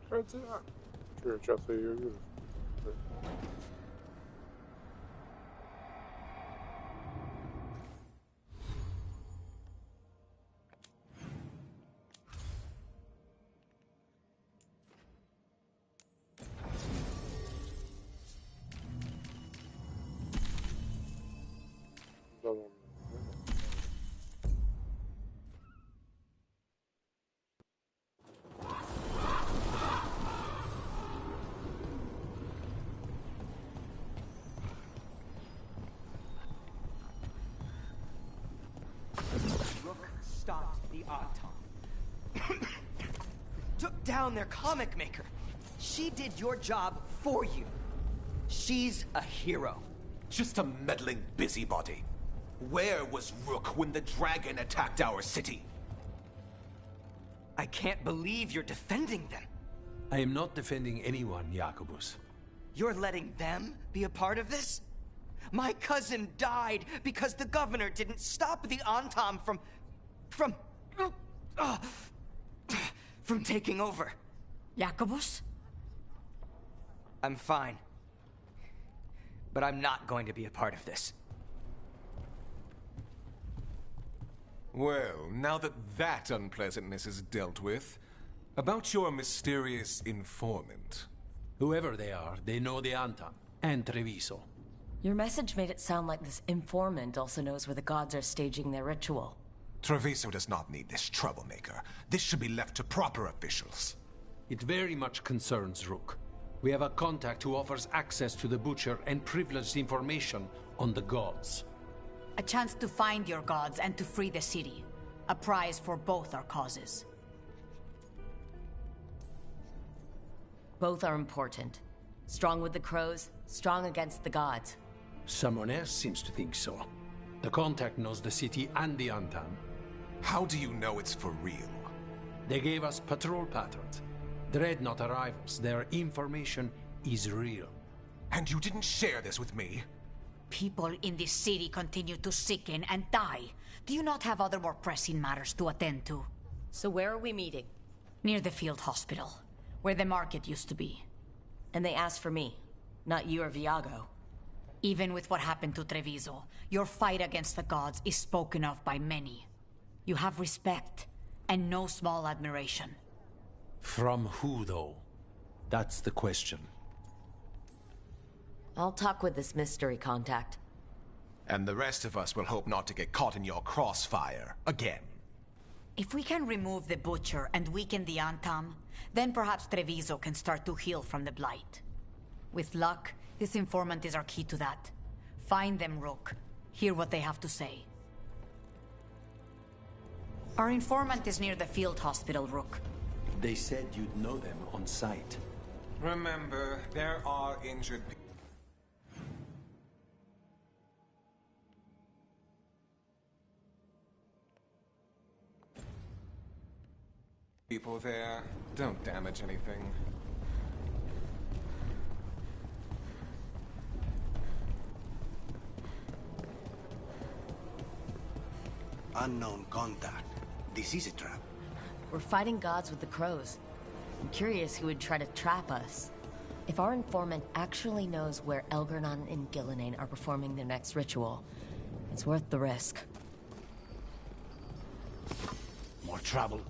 Хотя, что я часто ее вижу. Да, ну, Rook stopped the Autom. Took down their comic maker. She did your job for you. She's a hero. Just a meddling busybody. Where was Rook when the dragon attacked our city? I can't believe you're defending them. I am not defending anyone, Jacobus. You're letting them be a part of this? My cousin died because the governor didn't stop the Autom from taking over. Jacobus? I'm fine. But I'm not going to be a part of this. Well, now that unpleasantness is dealt with, about your mysterious informant. Whoever they are, they know the Antam and Treviso. Your message made it sound like this informant also knows where the gods are staging their ritual. Treviso does not need this troublemaker. This should be left to proper officials. It very much concerns Rook. We have a contact who offers access to the Butcher and privileged information on the gods. A chance to find your gods and to free the city. A prize for both our causes. Both are important. Strong with the crows, strong against the gods. Someone else seems to think so. The contact knows the city and the Antam. How do you know it's for real? They gave us patrol patterns. Dreadnought arrivals. Their information is real. And you didn't share this with me? People in this city continue to sicken and die. Do you not have other more pressing matters to attend to? So where are we meeting? Near the field hospital, where the market used to be. And they asked for me, not you or Viago. Even with what happened to Treviso, your fight against the gods is spoken of by many. You have respect, and no small admiration. From who, though? That's the question. I'll talk with this mystery contact. And the rest of us will hope not to get caught in your crossfire again. If we can remove the Butcher and weaken the Antam, then perhaps Treviso can start to heal from the blight. With luck, this informant is our key to that. Find them, Rook. Hear what they have to say. Our informant is near the field hospital, Rook. They said you'd know them on sight. Remember, there are injured people there. Don't damage anything. Unknown contact. This is a trap. We're fighting gods with the crows. I'm curious who would try to trap us. If our informant actually knows where Elgernon and Gillenane are performing their next ritual, it's worth the risk. More trouble.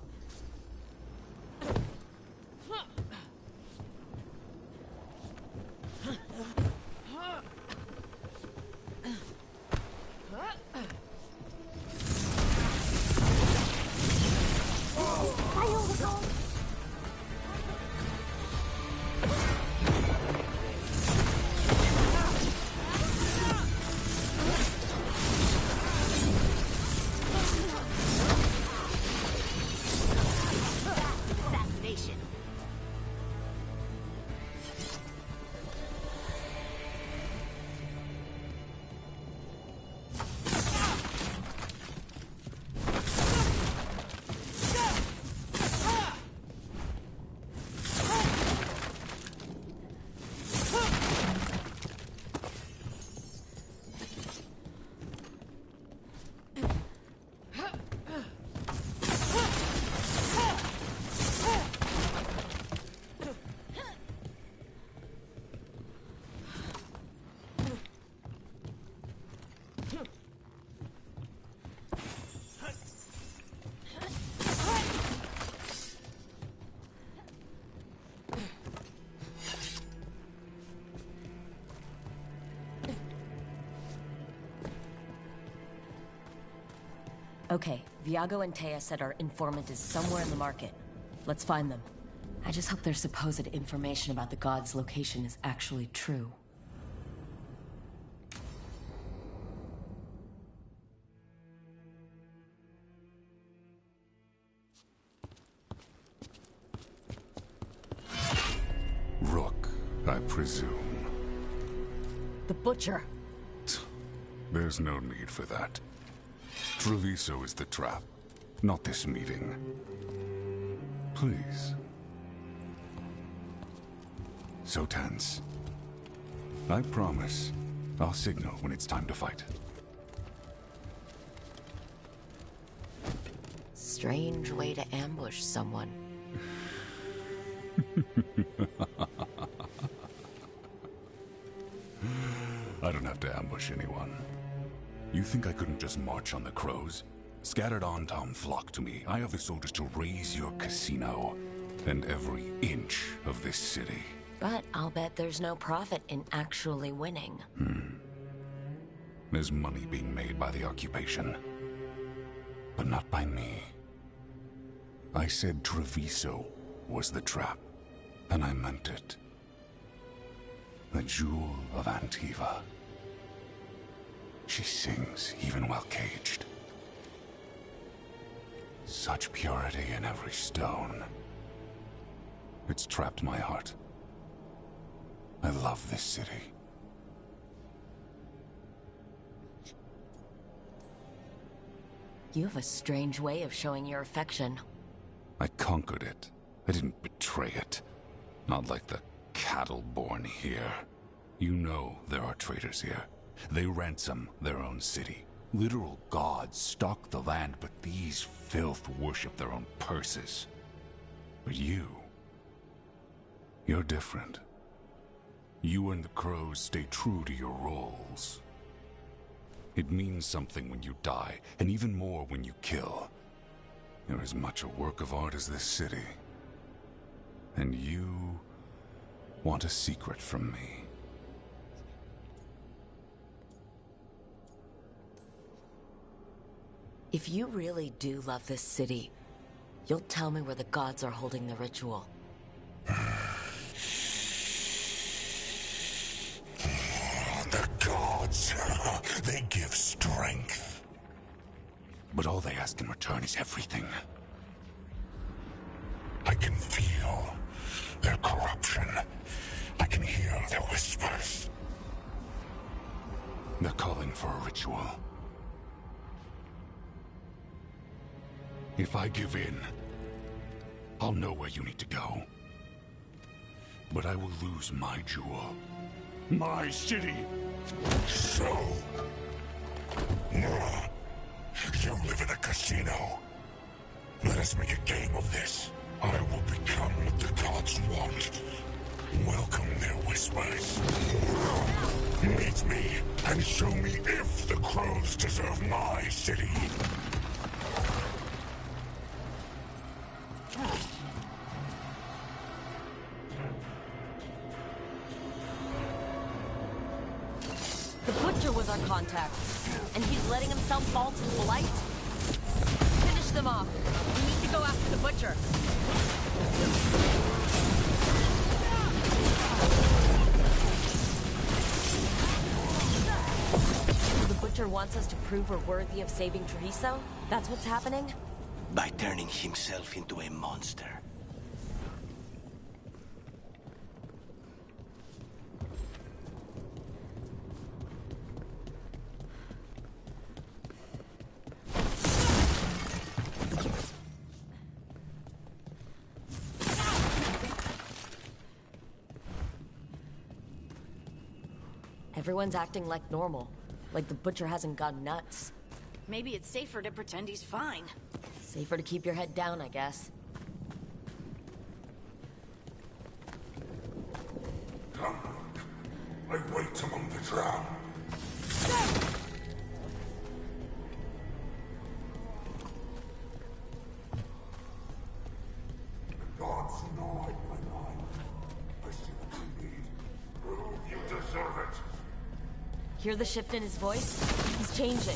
Okay, Viago and Taya said our informant is somewhere in the market. Let's find them. I just hope their supposed information about the god's location is actually true. Rook, I presume. The Butcher. There's no need for that. Treviso is the trap, not this meeting. Please. So tense. I promise, I'll signal when it's time to fight. Strange way to ambush someone. I don't have to ambush anyone. You think I couldn't just march on the crows? Scattered on town flock to me. I have the soldiers to raise your casino and every inch of this city. But I'll bet there's no profit in actually winning. There's money being made by the occupation. But not by me. I said Treviso was the trap, and I meant it. The Jewel of Antiva. She sings even while caged. Such purity in every stone. It's trapped my heart. I love this city. You have a strange way of showing your affection. I conquered it. I didn't betray it. Not like the cattle born here. You know there are traitors here. They ransom their own city. Literal gods stalk the land, but these filth worship their own purses. But you're different. You and the crows stay true to your roles. It means something when you die, and even more when you kill. You're as much a work of art as this city. And you want a secret from me. If you really do love this city, you'll tell me where the gods are holding the ritual. The gods, they give strength. But all they ask in return is everything. I can feel their corruption. I can hear their whispers. They're calling for a ritual. If I give in, I'll know where you need to go. But I will lose my jewel. My city! So... you live in a casino. Let us make a game of this. I will become what the gods want. Welcome their whispers. Meet me and show me if the crows deserve my city. The Butcher was our contact, and he's letting himself fall to the blight? Finish them off. We need to go after the Butcher. The Butcher wants us to prove we're worthy of saving Treviso? That's what's happening? By turning himself into a monster. Everyone's acting like normal, like the Butcher hasn't gone nuts. Maybe it's safer to pretend he's fine. Safer to keep your head down, I guess. Come, I wait among the drowned. The gods know my mind. I see what you need. Prove you deserve it. Hear the shift in his voice? He's changing.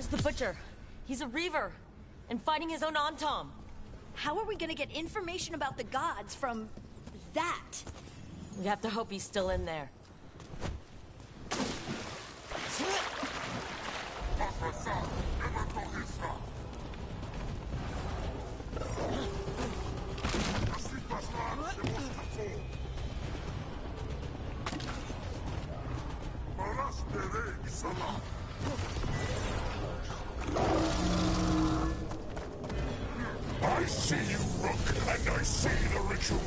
That's the Butcher. He's a Reaver, and fighting his own Antom. How are we gonna get information about the gods from that? We have to hope he's still in there. I see you, Rook, and I see the ritual.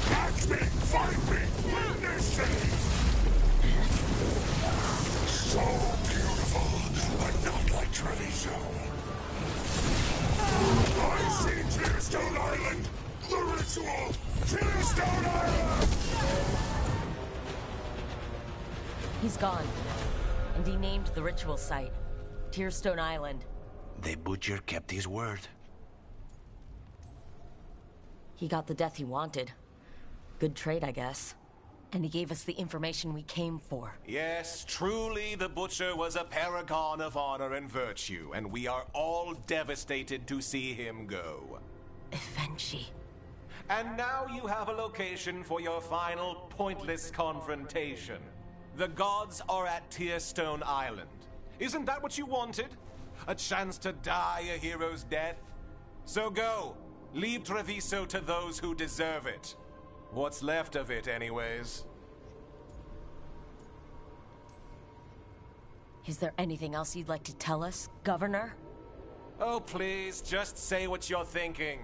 Catch me, find me, witness me. So beautiful, but not like Treviso. I see Tearstone Island, the ritual, Tearstone Island. He's gone. And he named the ritual site, Tearstone Island. The Butcher kept his word. He got the death he wanted. Good trade, I guess. And he gave us the information we came for. Yes, truly the Butcher was a paragon of honor and virtue, and we are all devastated to see him go. Eventually. And now you have a location for your final pointless confrontation. The gods are at Tearstone Island. Isn't that what you wanted? A chance to die a hero's death? So go. Leave Treviso to those who deserve it. What's left of it, anyways. Is there anything else you'd like to tell us, Governor? Oh, please, just say what you're thinking.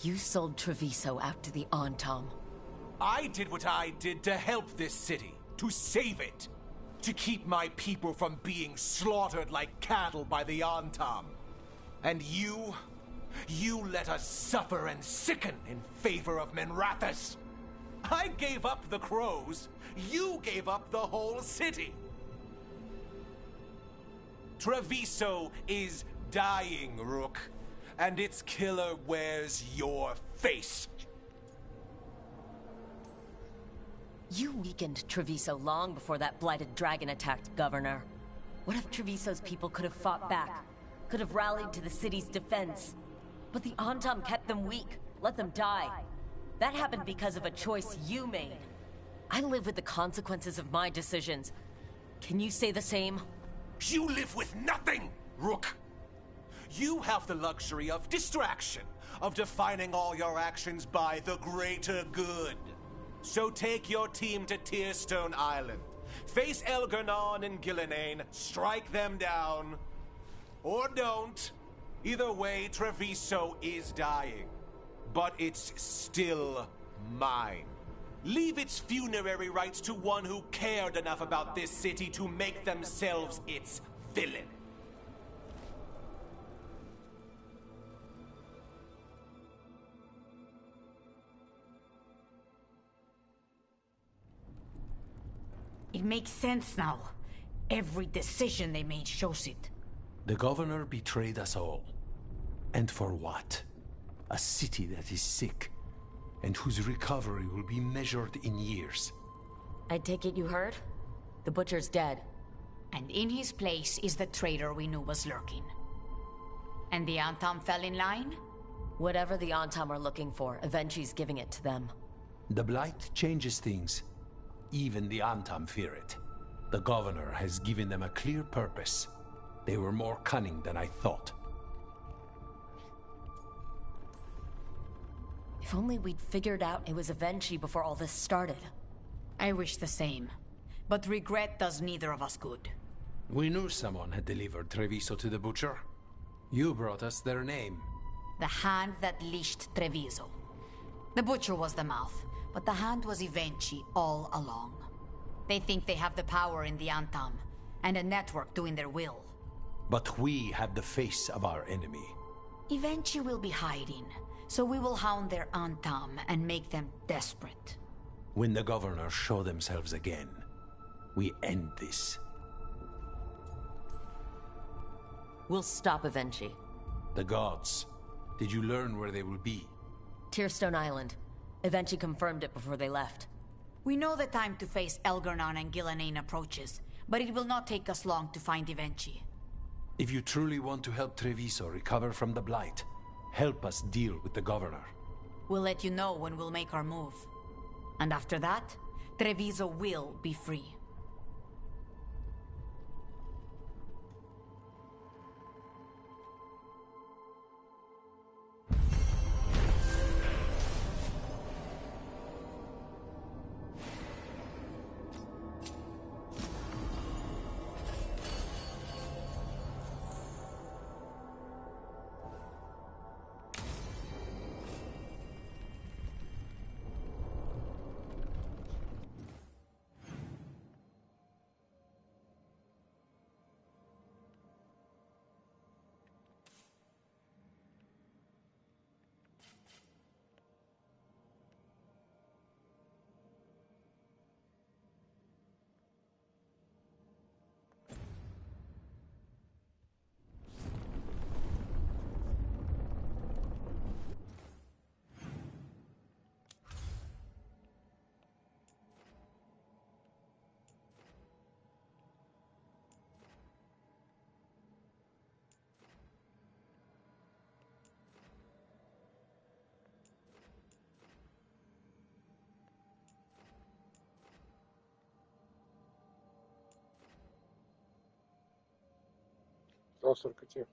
You sold Treviso out to the Antom. I did what I did to help this city, to save it, to keep my people from being slaughtered like cattle by the Antom. And you let us suffer and sicken in favor of Menrathus. I gave up the crows, you gave up the whole city. Treviso is dying, Rook, and its killer wears your face. You weakened Treviso long before that blighted dragon attacked, Governor. What if Treviso's people could have fought back? Could have rallied to the city's defense? But the Antom kept them weak, let them die. That happened because of a choice you made. I live with the consequences of my decisions. Can you say the same? You live with nothing, Rook. You have the luxury of distraction, of defining all your actions by the greater good. So take your team to Tearstone Island. Face Elgernon and Gillenane, strike them down. Or don't. Either way, Treviso is dying. But it's still mine. Leave its funerary rites to one who cared enough about this city to make themselves its villain. It makes sense now. Every decision they made shows it. The governor betrayed us all. And for what? A city that is sick, and whose recovery will be measured in years. I take it you heard? The Butcher's dead. And in his place is the traitor we knew was lurking. And the Antom fell in line? Whatever the Antom are looking for, Aventi's giving it to them. The Blight changes things. Even the Antom fear it. The governor has given them a clear purpose. They were more cunning than I thought. If only we'd figured out it was Avenchi before all this started. I wish the same. But regret does neither of us good. We knew someone had delivered Treviso to the Butcher. You brought us their name. The hand that leashed Treviso. The Butcher was the mouth, but the hand was Evenchi all along. They think they have the power in the Antom, and a network doing their will. But we have the face of our enemy. Evenchi will be hiding, so we will hound their Antom and make them desperate. When the governors show themselves again, we end this. We'll stop Avenchi. The gods. Did you learn where they will be? Tearstone Island. Avenchi confirmed it before they left. We know the time to face Elgernon and Gillenane approaches, but it will not take us long to find Evenchi. If you truly want to help Treviso recover from the Blight, help us deal with the Governor. We'll let you know when we'll make our move. And after that, Treviso will be free. Осталось только тех.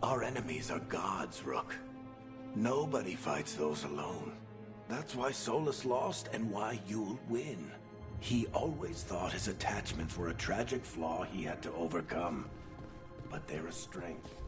Our enemies are gods, Rook. Nobody fights those alone. That's why Solus lost and why you'll win. He always thought his attachments were a tragic flaw he had to overcome. But they're a strength.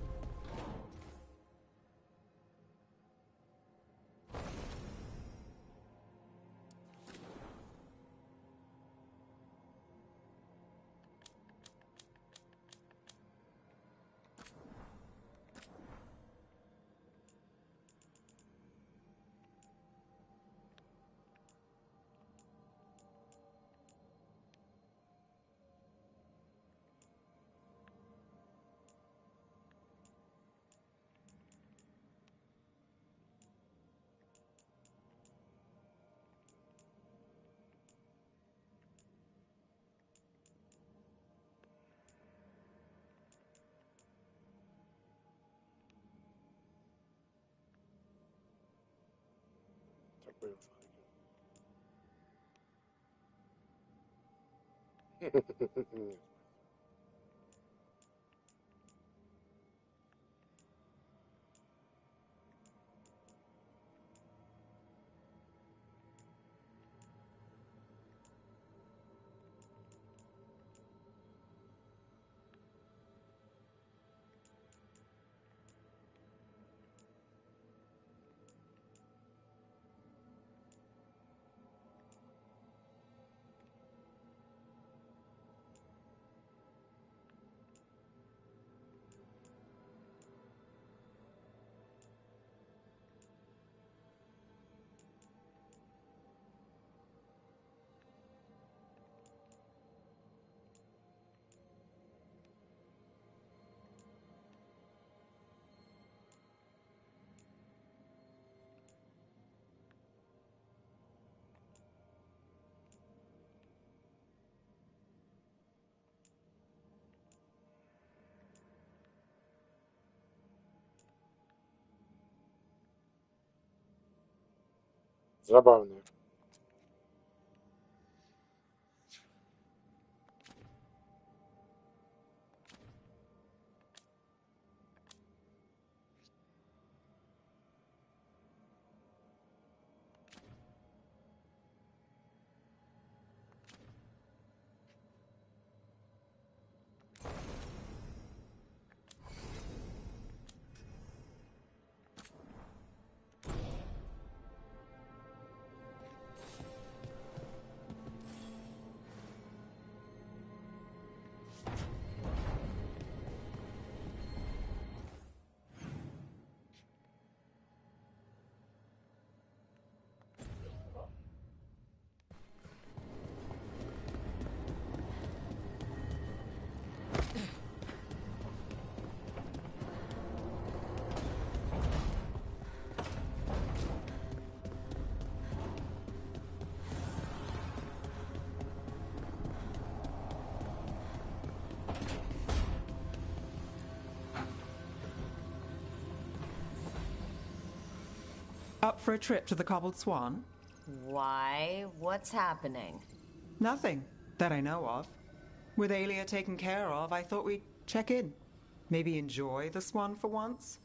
Такой факел. Забавные. Up for a trip to the Cobbled Swan? Why? What's happening? Nothing that I know of. With Aelia taken care of, I thought we'd check in. Maybe enjoy the Swan for once?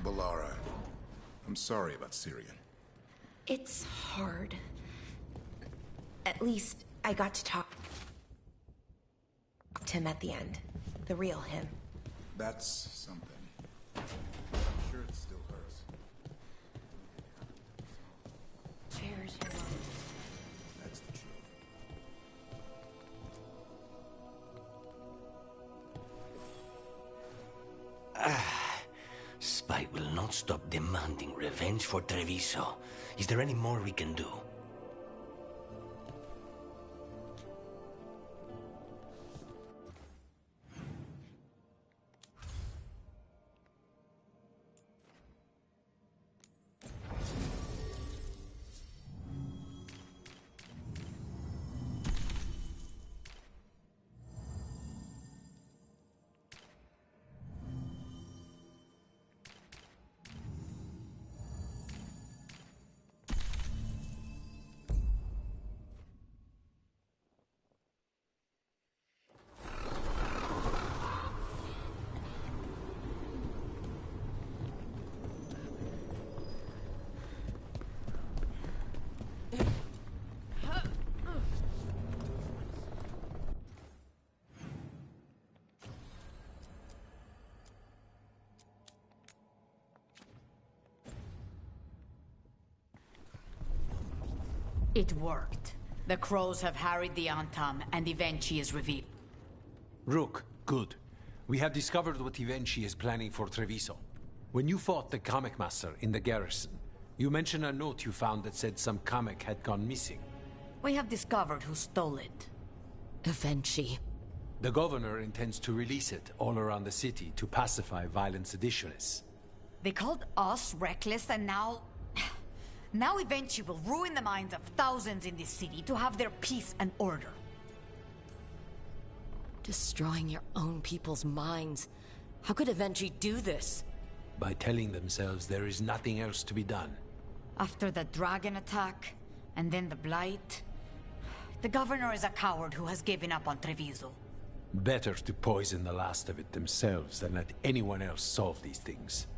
Balara, I'm sorry about Syrian. It's hard. At least I got to talk to him at the end. The real him. That's something. I'm sure it still hurts. Cheers. That's the truth. Spite will not stop demanding revenge for Treviso. Is there any more we can do? It worked. The crows have harried the Antam, and Ivenchi is revealed. Rook, good. We have discovered what Ivenchi is planning for Treviso. When you fought the comic master in the garrison, you mentioned a note you found that said some comic had gone missing. We have discovered who stole it. Ivenchi. The governor intends to release it all around the city to pacify violent seditionists. They called us reckless, and now... Now Ivenchi will ruin the minds of thousands in this city to have their peace and order. Destroying your own people's minds. How could Ivenchi do this? By telling themselves there is nothing else to be done. After the dragon attack, and then the blight... The governor is a coward who has given up on Treviso. Better to poison the last of it themselves than let anyone else solve these things.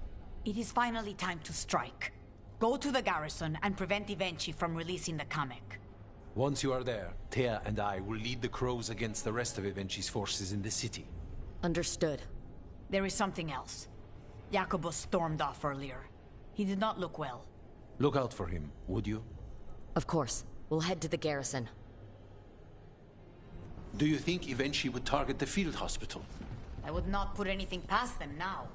It is finally time to strike. Go to the garrison and prevent Ivenchi from releasing the comic. Once you are there, Thea and I will lead the crows against the rest of Ivenchi's forces in the city. Understood. There is something else. Jacobus stormed off earlier. He did not look well. Look out for him, would you? Of course. We'll head to the garrison. Do you think Ivenchi would target the field hospital? I would not put anything past them now.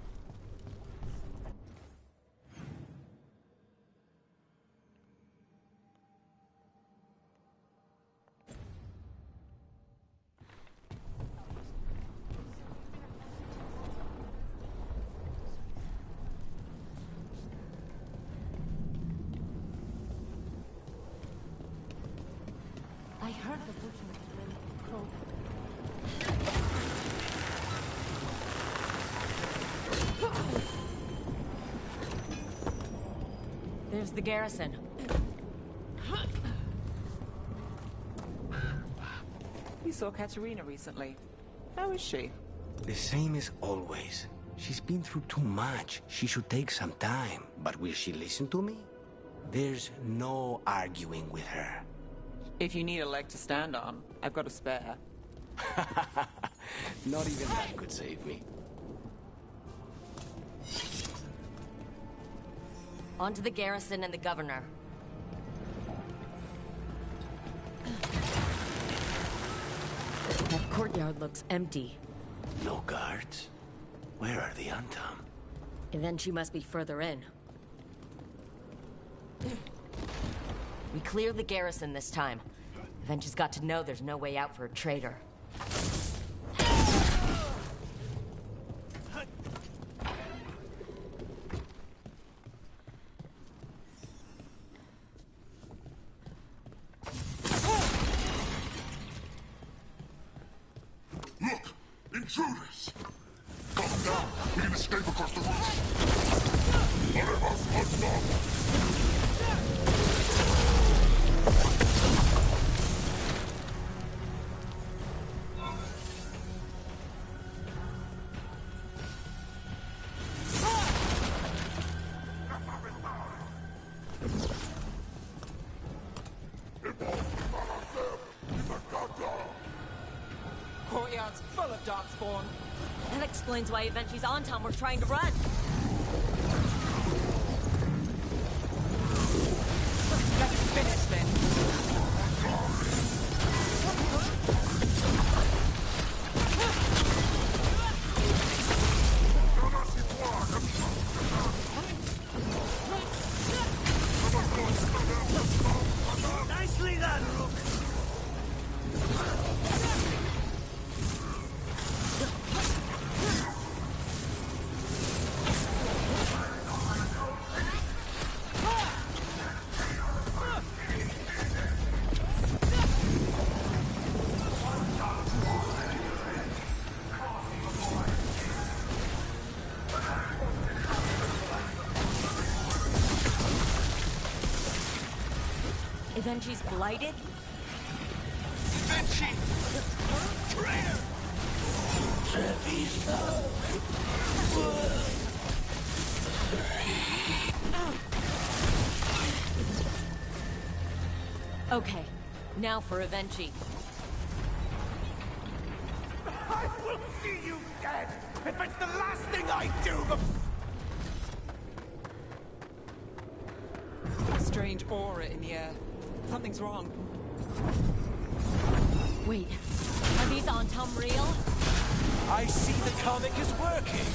There's the garrison. We saw Katerina recently. How is she? The same as always. She's been through too much. She should take some time. But will she listen to me? There's no arguing with her. If you need a leg to stand on, I've got a spare. Not even that could save me. On to the garrison and the governor. That courtyard looks empty. No guards? Where are the Antam? And then she must be further in. We clear the garrison this time. Then she's got to know there's no way out for a traitor. Look! Intruders! Come down! We can escape across the roof! Haremos unknown! Courtyard's full of darkspawn. That explains why Avenchi's Antam were trying to run. Let's finish this. Nicely done, Rook. Avenchi's blighted? Vinci! Traitor! Treviso! Okay, now for Avenchi. I will see you dead if it's the last thing I do before... A strange aura in the air. Something's wrong. Wait, are these Antam real? I see the comic is working.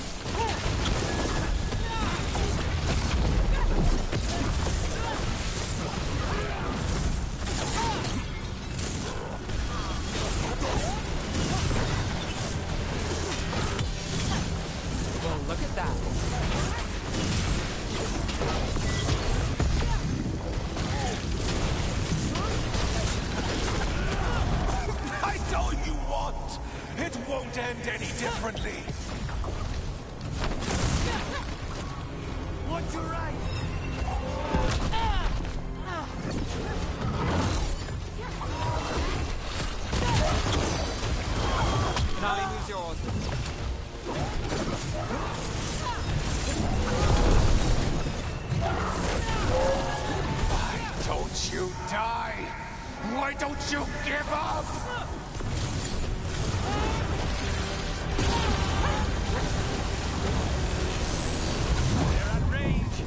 Well, look at that. I told you what! It won't end any differently. What's your right? Nali, who's yours? Why don't you die? Why don't you give up? They're at range.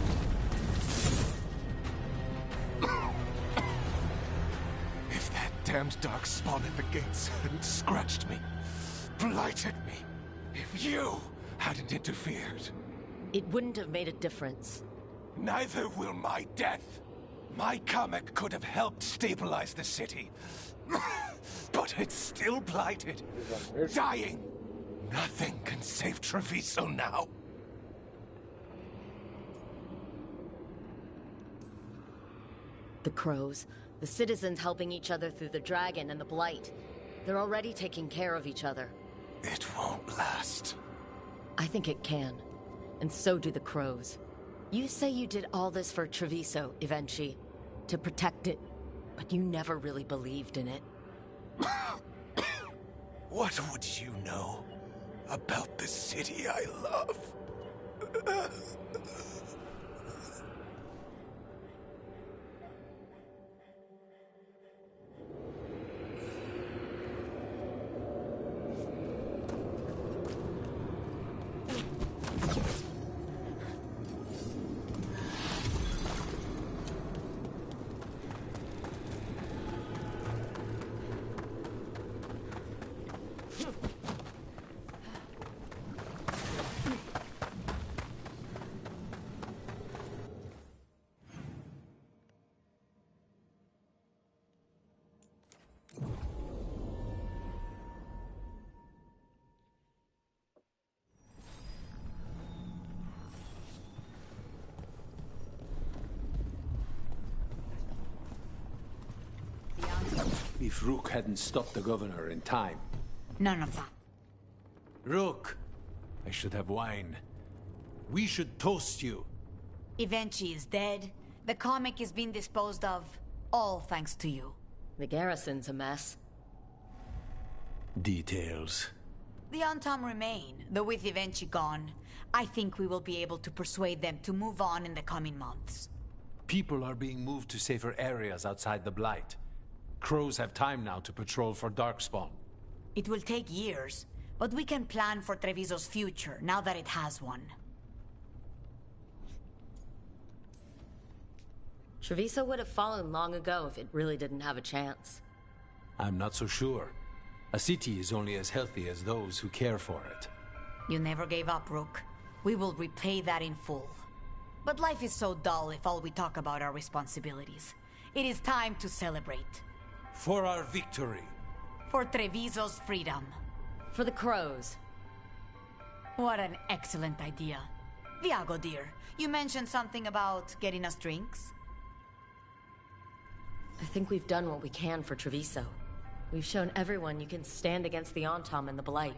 If that damned dark spawn at the gates hadn't scratched me, blighted me, if you hadn't interfered, It wouldn't have made a difference. neither will my death. My comic could have helped stabilize the city. But it's still blighted. Dying. Nothing can save Treviso now. The crows, the citizens helping each other through the dragon and the blight. They're already taking care of each other. It won't last. I think it can. And so do the crows. You say you did all this for Treviso, Evenchi, to protect it, but you never really believed in it. What would you know about the city I love? If Rook hadn't stopped the governor in time. None of that. Rook! I should have wine. We should toast you. Evenchi is dead. The comic is being disposed of. All thanks to you. The garrison's a mess. Details. The Antam remain, though with Evenchi gone, I think we will be able to persuade them to move on in the coming months. People are being moved to safer areas outside the Blight. Crows have time now to patrol for Darkspawn. It will take years, but we can plan for Treviso's future now that it has one. Treviso would have fallen long ago if it really didn't have a chance. I'm not so sure. A city is only as healthy as those who care for it. You never gave up, Rook. We will repay that in full. But life is so dull if all we talk about are responsibilities. It is time to celebrate. For our victory. For Treviso's freedom. For the crows. What an excellent idea. Viago, dear, you mentioned something about getting us drinks? I think we've done what we can for Treviso. We've shown everyone you can stand against the Antam and the Blight.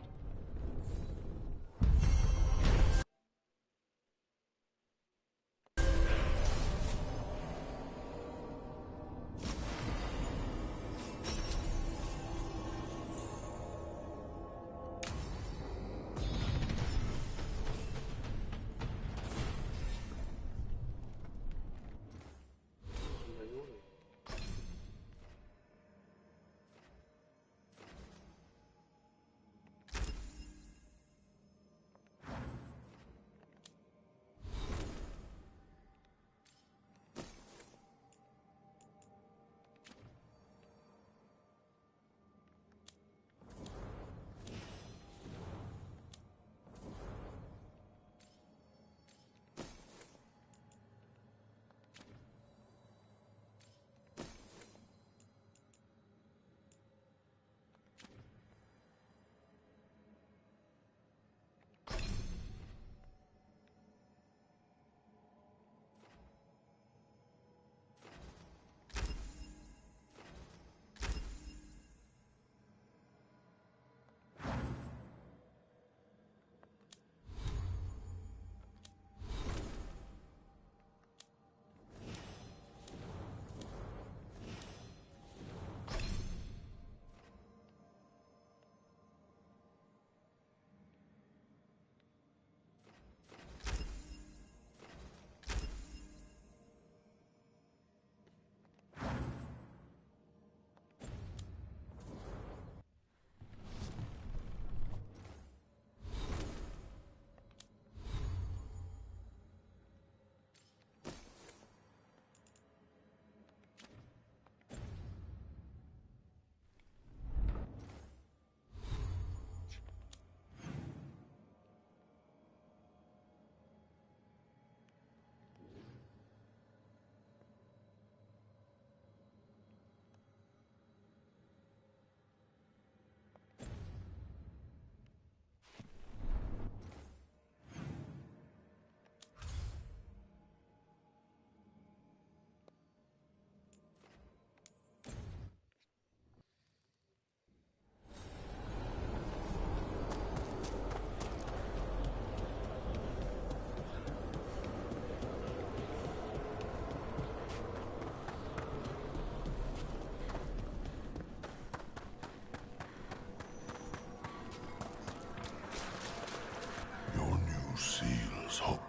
us hope.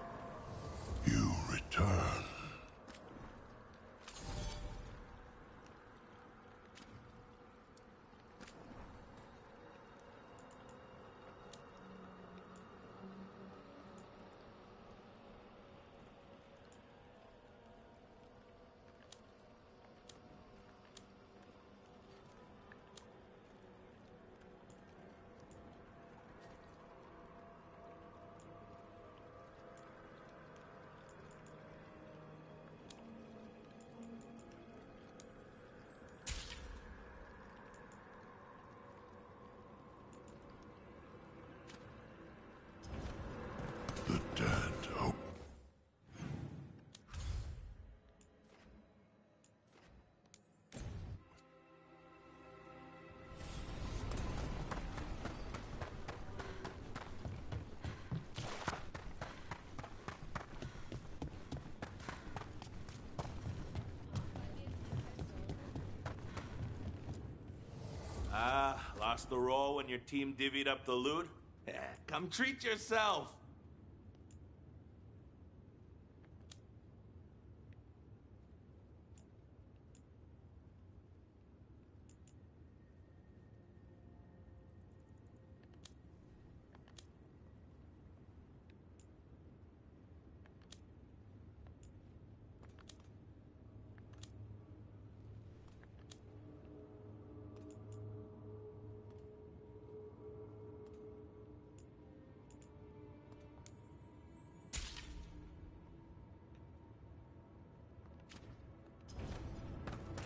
You return. The dead hope. Lost the roll when your team divvied up the loot? Come treat yourself!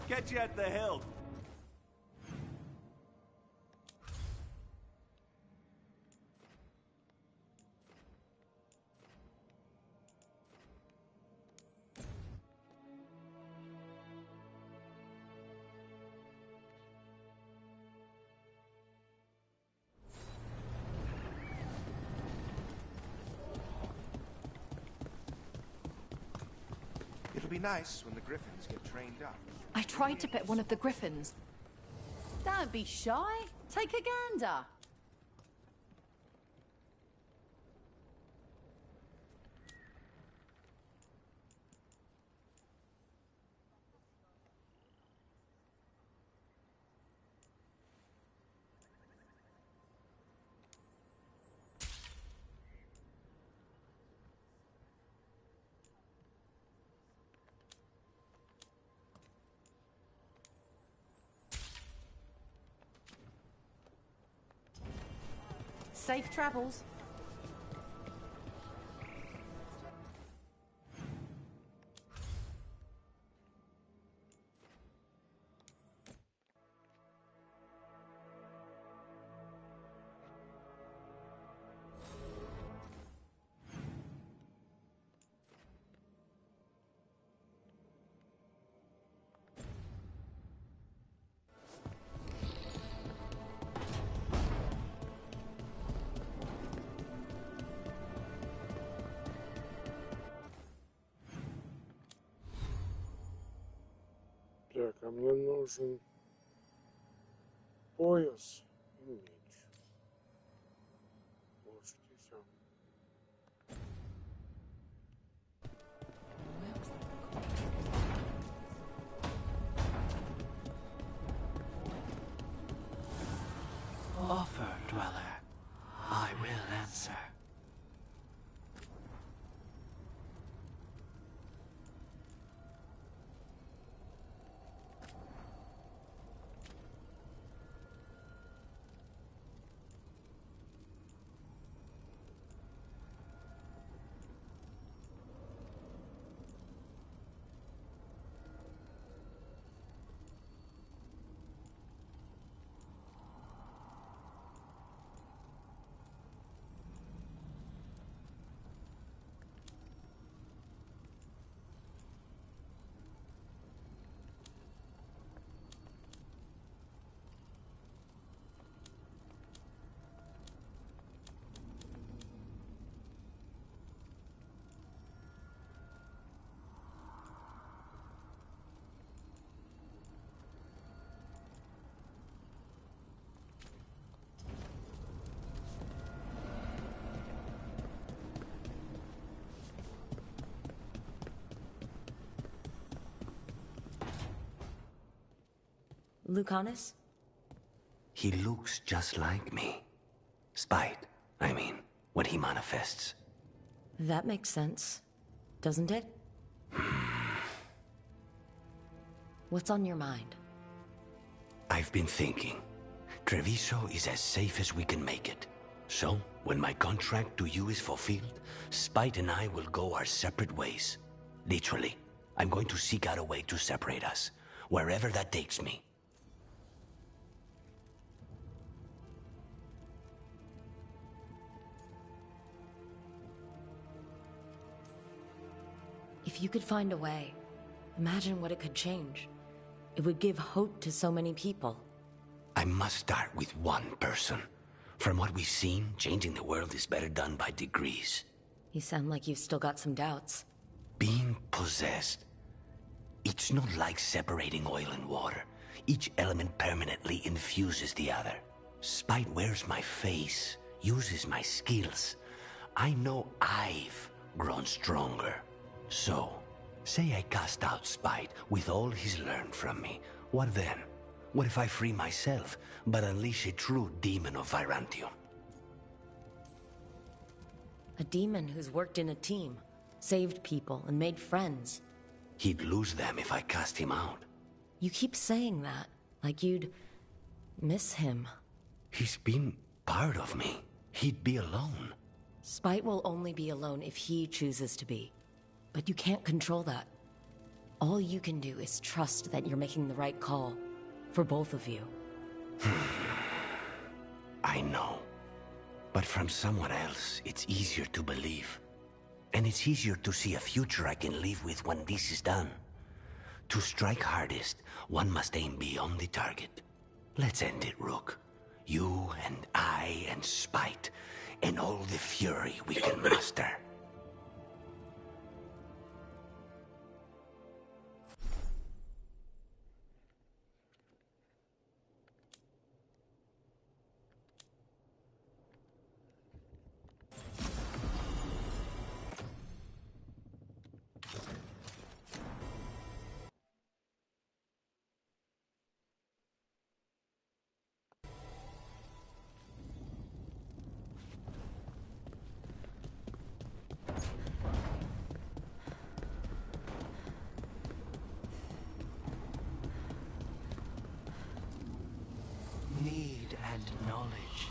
Catch you at the hilt. It'll be nice when the griffins get trained up. I tried to pet one of the griffins. Don't be shy. Take a gander. Safe travels. Так, а мне нужен пояс и меч. Может, и все. Offer, dweller. I will answer. Lucanus? He looks just like me. Spite, I mean, when he manifests. That makes sense, doesn't it? What's on your mind? I've been thinking. Treviso is as safe as we can make it. So, when my contract to you is fulfilled, Spite and I will go our separate ways. Literally, I'm going to seek out a way to separate us, wherever that takes me. If you could find a way, imagine what it could change. It would give hope to so many people. I must start with one person. From what we've seen, changing the world is better done by degrees. You sound like you've still got some doubts. Being possessed. It's not like separating oil and water. Each element permanently infuses the other. Spite wears my face, uses my skills. I know I've grown stronger. So, say I cast out Spite with all he's learned from me. What then? What if I free myself, but unleash a true demon of Virantium? A demon who's worked in a team, saved people, and made friends. He'd lose them if I cast him out. You keep saying that, like you'd miss him. He's been part of me. He'd be alone. Spite will only be alone if he chooses to be. But you can't control that. All you can do is trust that you're making the right call. For both of you. I know. But from someone else, it's easier to believe. And it's easier to see a future I can live with when this is done. To strike hardest, one must aim beyond the target. Let's end it, Rook. You and I and Spite, and all the fury we can muster. Need and knowledge.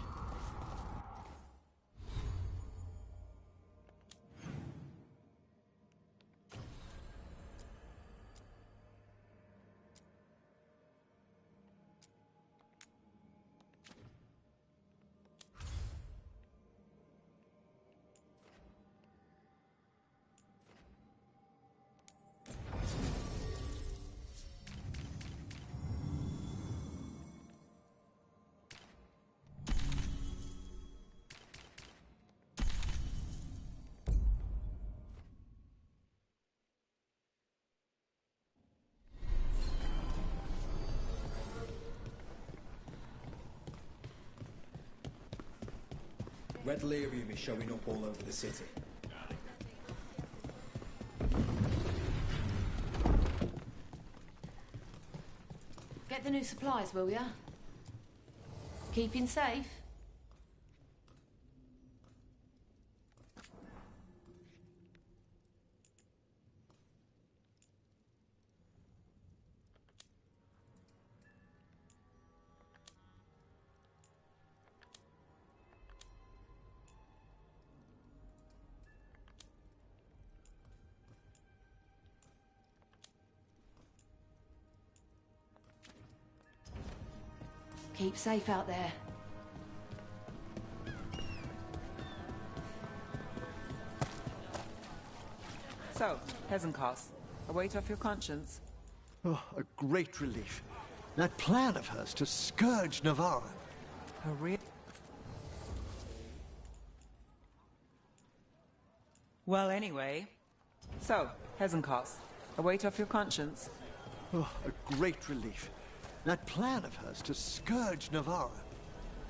Red lyrium is showing up all over the city. Get the new supplies, will ya? Keeping safe? Keep safe out there. So, Hezenkos, a weight off your conscience. Oh, a great relief. That plan of hers to scourge Navarra. A real... Well, anyway. So, Hezenkos, a weight off your conscience. Oh, a great relief. That plan of hers to scourge Navarra.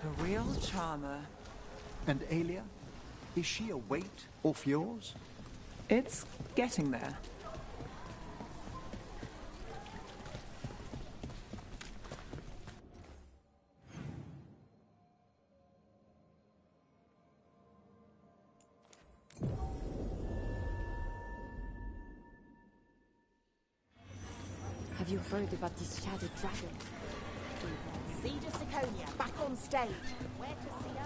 A real charmer. And Aelia? Is she a weight off yours? It's getting there. Have you heard about this shattered dragon? Cedar Siconia, back on stage. Where to see her?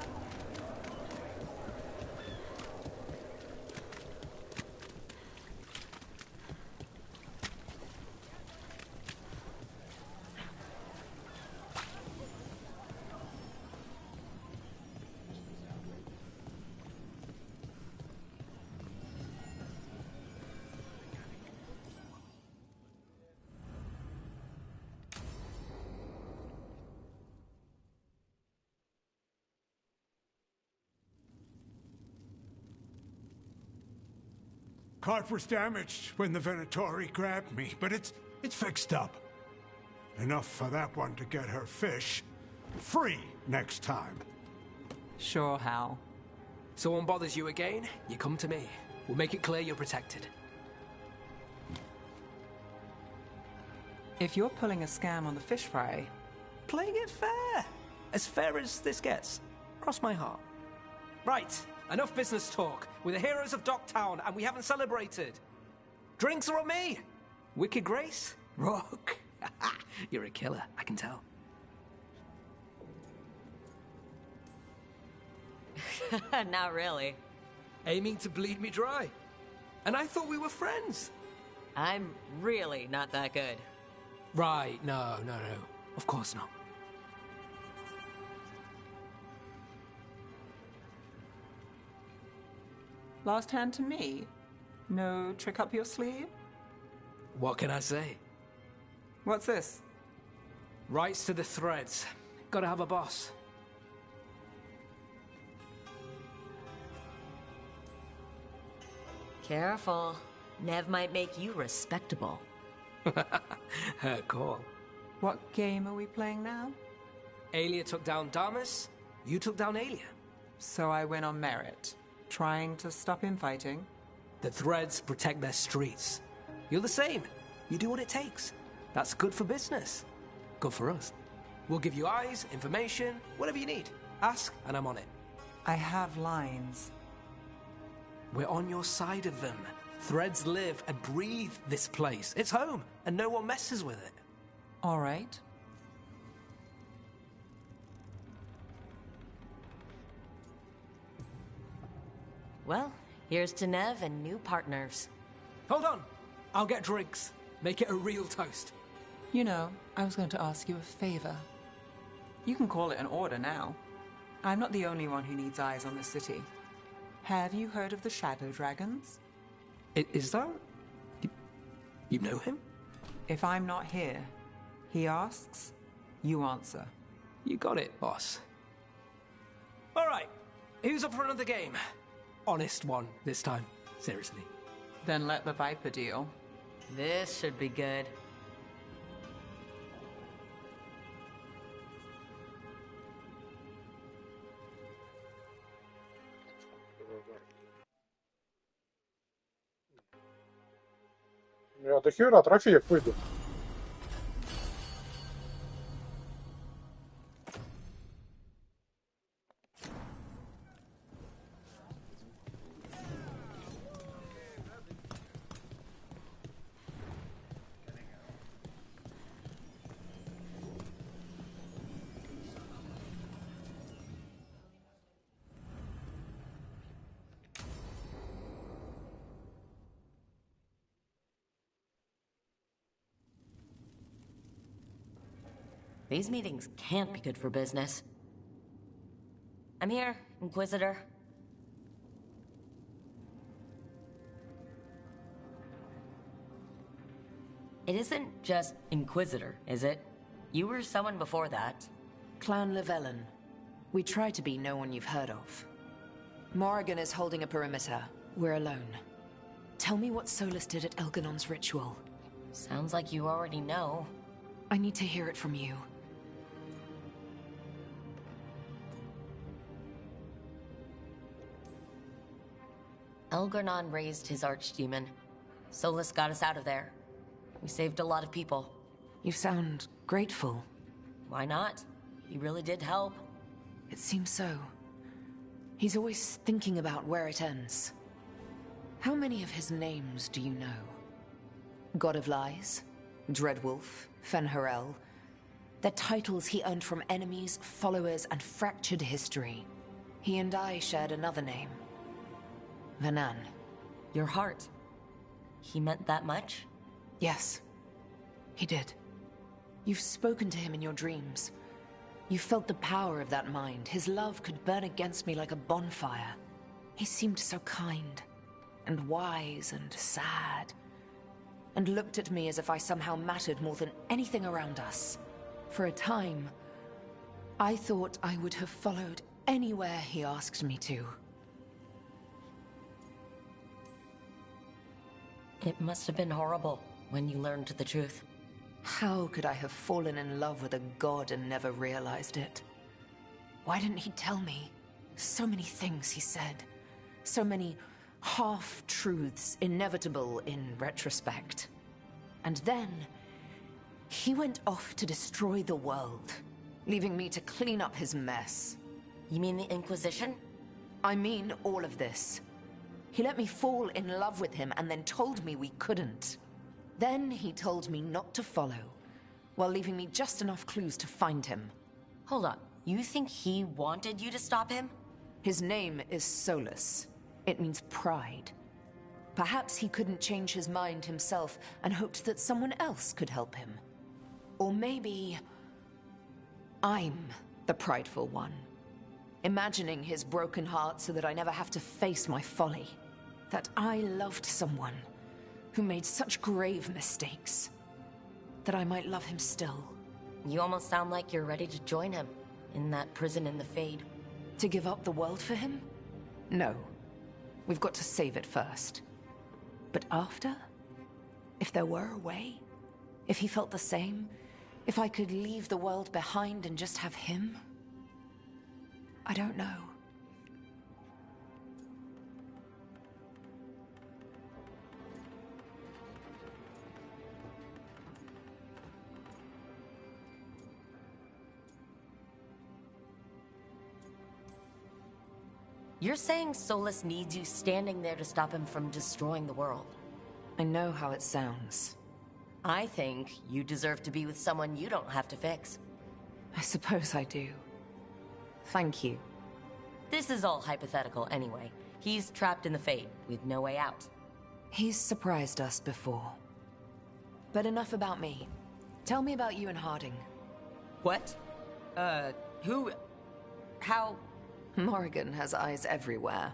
Cart was damaged when the Venatori grabbed me, but it's fixed up. Enough for that one to get her fish free next time. Sure, Hal. Someone bothers you again, you come to me. We'll make it clear you're protected. If you're pulling a scam on the fish fry, Playing it fair. As fair as this gets. Cross my heart. Right, enough business talk. We're the heroes of Docktown, and we haven't celebrated. Drinks are on me. Wicked Grace? Rook. You're a killer, I can tell. Not really. Aiming to bleed me dry. And I thought we were friends. I'm really not that good. Right, no. Of course not. last hand to me. No trick up your sleeve? What can I say? What's this? Rights to the threads. Gotta have a boss. Careful. Nev might make you respectable. Her call. What game are we playing now? Aelia took down Damas, you took down Aelia. So I win on merit. Trying to stop infighting? The threads protect their streets. You're the same. You do what it takes. That's good for business. Good for us. We'll give you eyes, information, whatever you need. Ask, and I'm on it. I have lines. We're on your side of them. Threads live and breathe this place. It's home, and no one messes with it. All right. Well, here's to Nev and new partners. Hold on. I'll get drinks. Make it a real toast. You know, I was going to ask you a favor. You can call it an order now. I'm not the only one who needs eyes on the city. Have you heard of the Shadow Dragons? Is that... You know him? If I'm not here, he asks, you answer. You got it, boss. All right. Who's up for another game? Honest one this time. Seriously. Then let the Viper deal. This should be good. Я до хера трофеев выйду. These meetings can't be good for business. I'm here, Inquisitor. It isn't just Inquisitor, is it? You were someone before that. Clan Llewellyn. We try to be no one you've heard of. Morrigan is holding a perimeter. We're alone. Tell me what Solus did at Elganon's ritual. Sounds like you already know. I need to hear it from you. Elgarnon raised his archdemon. Solus got us out of there. We saved a lot of people. You sound grateful. Why not? He really did help. It seems so. He's always thinking about where it ends. How many of his names do you know? God of Lies? Dreadwolf, Fen'Harel. They're titles he earned from enemies, followers, and fractured history. He and I shared another name. Vanan. Your heart. He meant that much? Yes, he did. You've spoken to him in your dreams. You felt the power of that mind. His love could burn against me like a bonfire. He seemed so kind, and wise, and sad, and looked at me as if I somehow mattered more than anything around us. For a time, I thought I would have followed anywhere he asked me to. It must have been horrible when you learned the truth. How could I have fallen in love with a god and never realized it? Why didn't he tell me? So many things he said. So many half-truths, inevitable in retrospect. And then, he went off to destroy the world, leaving me to clean up his mess. You mean the Inquisition? I mean all of this. He let me fall in love with him and then told me we couldn't. Then he told me not to follow, while leaving me just enough clues to find him. Hold on. You think he wanted you to stop him? His name is Solus. It means pride. Perhaps he couldn't change his mind himself and hoped that someone else could help him. Or maybe I'm the prideful one, imagining his broken heart so that I never have to face my folly. That I loved someone who made such grave mistakes, that I might love him still. You almost sound like you're ready to join him in that prison in the Fade. To give up the world for him? No. We've got to save it first. But after? If there were a way? If he felt the same? If I could leave the world behind and just have him? I don't know. You're saying Solus needs you standing there to stop him from destroying the world? I know how it sounds. I think you deserve to be with someone you don't have to fix. I suppose I do. Thank you. This is all hypothetical anyway. He's trapped in the Fade, with no way out. He's surprised us before. But enough about me. Tell me about you and Harding. What? Who? How? Morrigan has eyes everywhere.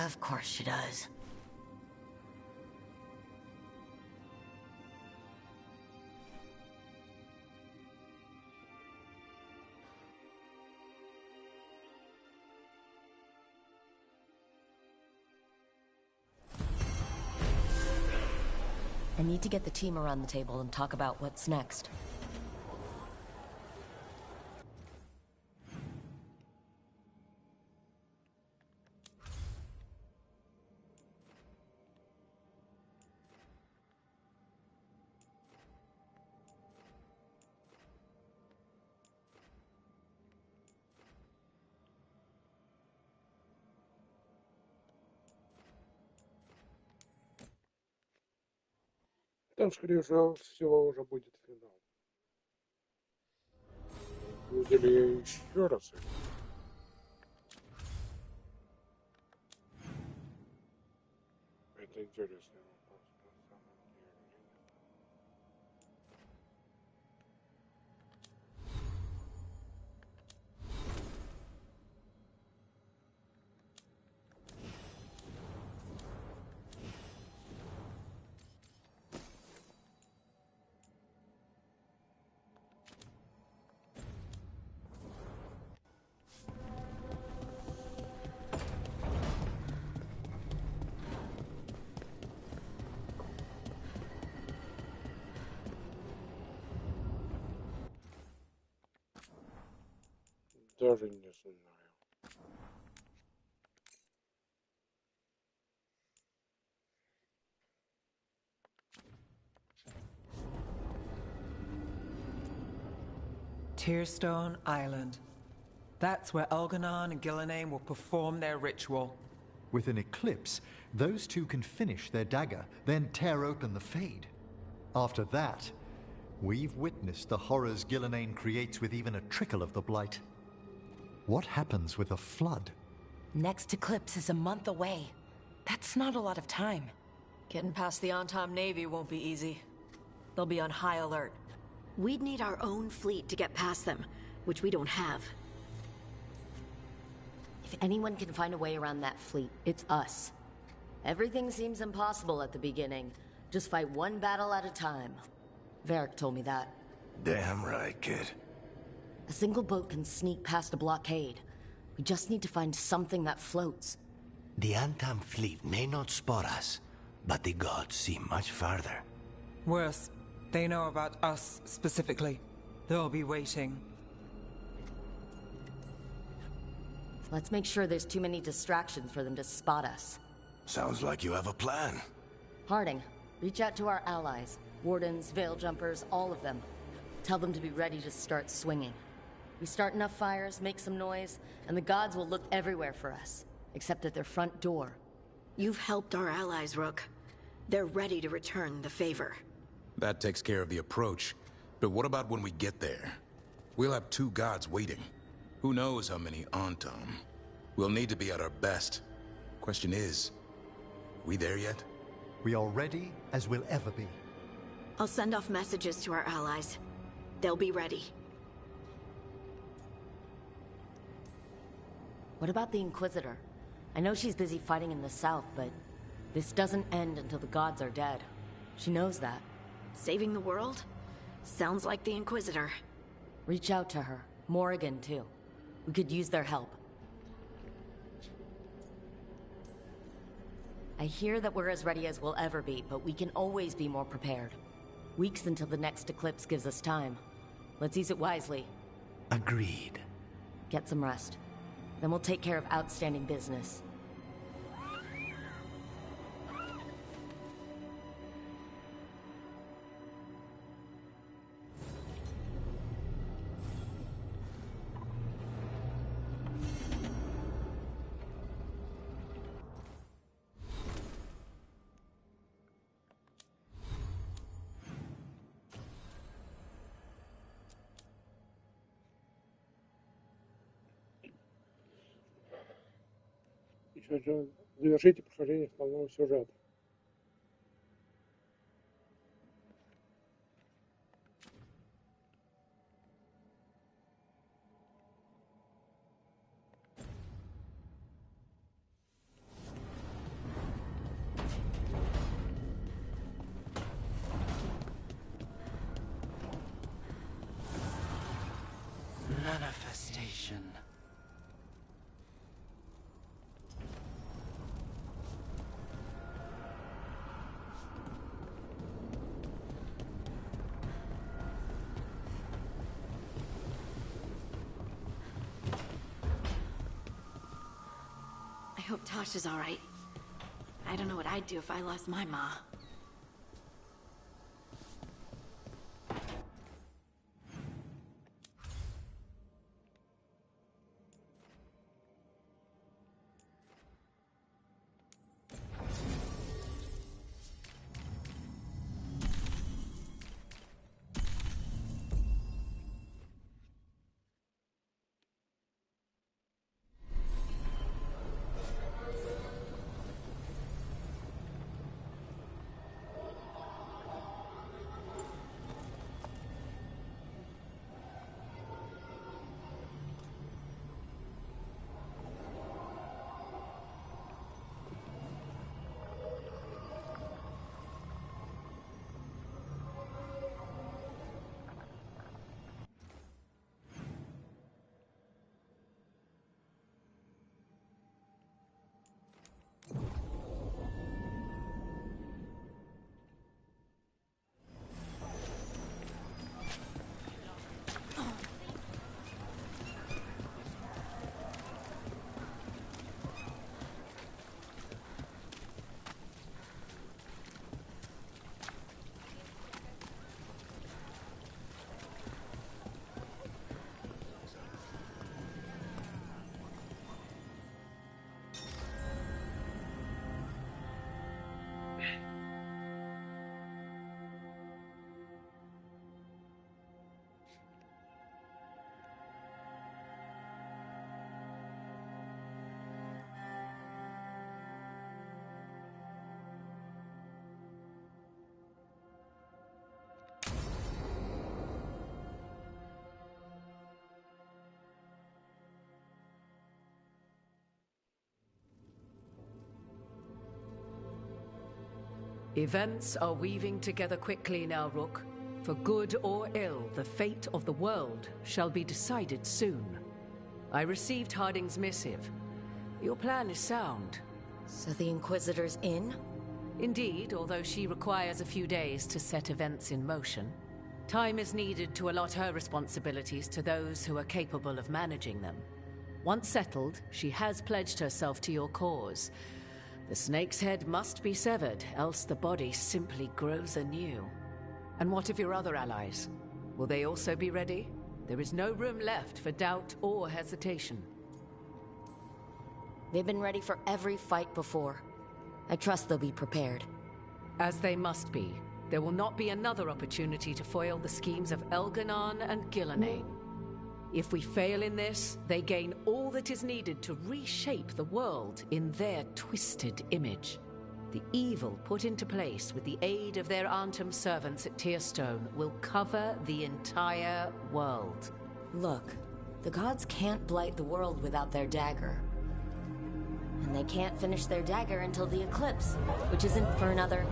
Of course she does. I need to get the team around the table and talk about what's next. Там, скорее всего, уже будет финал. Или еще раз. Это интересный вопрос, на самом деле. Даже не знаю. Tearstone Island. That's where Elganon and Gillenane will perform their ritual. With an eclipse, those two can finish their dagger, then tear open the Fade. After that, we've witnessed the horrors Gillenane creates with even a trickle of the Blight. What happens with a flood? Next eclipse is a month away. That's not a lot of time. Getting past the Antam Navy won't be easy. They'll be on high alert. We'd need our own fleet to get past them, which we don't have. If anyone can find a way around that fleet, it's us. Everything seems impossible at the beginning. Just fight one battle at a time. Varric told me that. Damn right, kid. A single boat can sneak past a blockade. We just need to find something that floats. The Antam fleet may not spot us, but the gods see much farther. Worse, they know about us specifically. They'll be waiting. Let's make sure there's too many distractions for them to spot us. Sounds like you have a plan. Harding, reach out to our allies. Wardens, Veil Jumpers, all of them. Tell them to be ready to start swinging. We start enough fires, make some noise, and the gods will look everywhere for us. Except at their front door. You've helped our allies, Rook. They're ready to return the favor. That takes care of the approach. But what about when we get there? We'll have 2 gods waiting. Who knows how many Antam? We'll need to be at our best. Question is, we there yet? We are ready as we'll ever be. I'll send off messages to our allies. They'll be ready. What about the Inquisitor? I know she's busy fighting in the south, but this doesn't end until the gods are dead. She knows that. Saving the world? Sounds like the Inquisitor. Reach out to her. Morrigan, too. We could use their help. I hear that we're as ready as we'll ever be, but we can always be more prepared. Weeks until the next eclipse gives us time. Let's use it wisely. Agreed. Get some rest. Then we'll take care of outstanding business. Еще завершите прохождение основного сюжета. Manifestation. I hope Tosh is all right. I don't know what I'd do if I lost my ma. Events are weaving together quickly now, Rook. For good or ill, the fate of the world shall be decided soon. I received Harding's missive. Your plan is sound. So the Inquisitor's in? Indeed, although she requires a few days to set events in motion. Time is needed to allot her responsibilities to those who are capable of managing them. Once settled, she has pledged herself to your cause. The snake's head must be severed, else the body simply grows anew. And what of your other allies? Will they also be ready? There is no room left for doubt or hesitation. They've been ready for every fight before. I trust they'll be prepared. As they must be. There will not be another opportunity to foil the schemes of Elgar'nan and Gillenane. If we fail in this, they gain all that is needed to reshape the world in their twisted image. The evil put into place with the aid of their Arnhem servants at Tearstone will cover the entire world. Look, the gods can't blight the world without their dagger. And they can't finish their dagger until the eclipse, which isn't for another...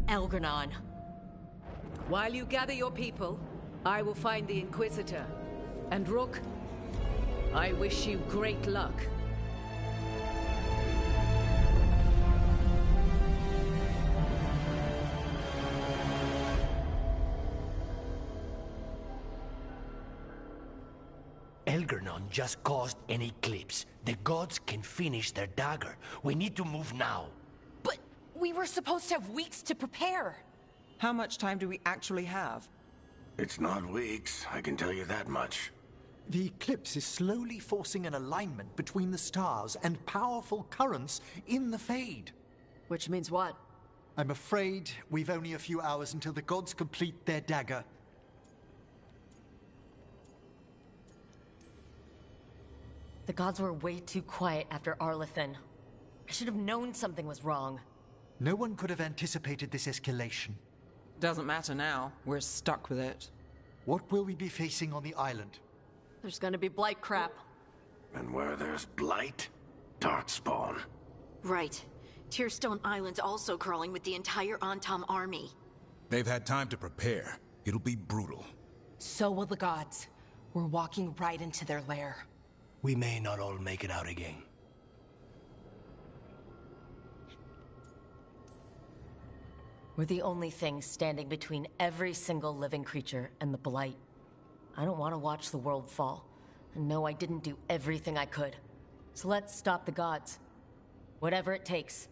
Elgar'nan. While you gather your people, I will find the Inquisitor. And Rook, I wish you great luck. Elgar'nan just caused an eclipse. The gods can finish their dagger. We need to move now. But we were supposed to have weeks to prepare. How much time do we actually have? It's not weeks, I can tell you that much. The eclipse is slowly forcing an alignment between the stars and powerful currents in the Fade. Which means what? I'm afraid we've only a few hours until the gods complete their dagger. The gods were way too quiet after Arlathan. I should have known something was wrong. No one could have anticipated this escalation. Doesn't matter now. We're stuck with it. What will we be facing on the island? There's gonna be blight crap. And where there's blight, darkspawn. Right. Tearstone Island's also crawling with the entire Antam army. They've had time to prepare. It'll be brutal. So will the gods. We're walking right into their lair. We may not all make it out again. We're the only thing standing between every single living creature and the Blight. I don't want to watch the world fall. And no, I didn't do everything I could. So let's stop the gods. Whatever it takes.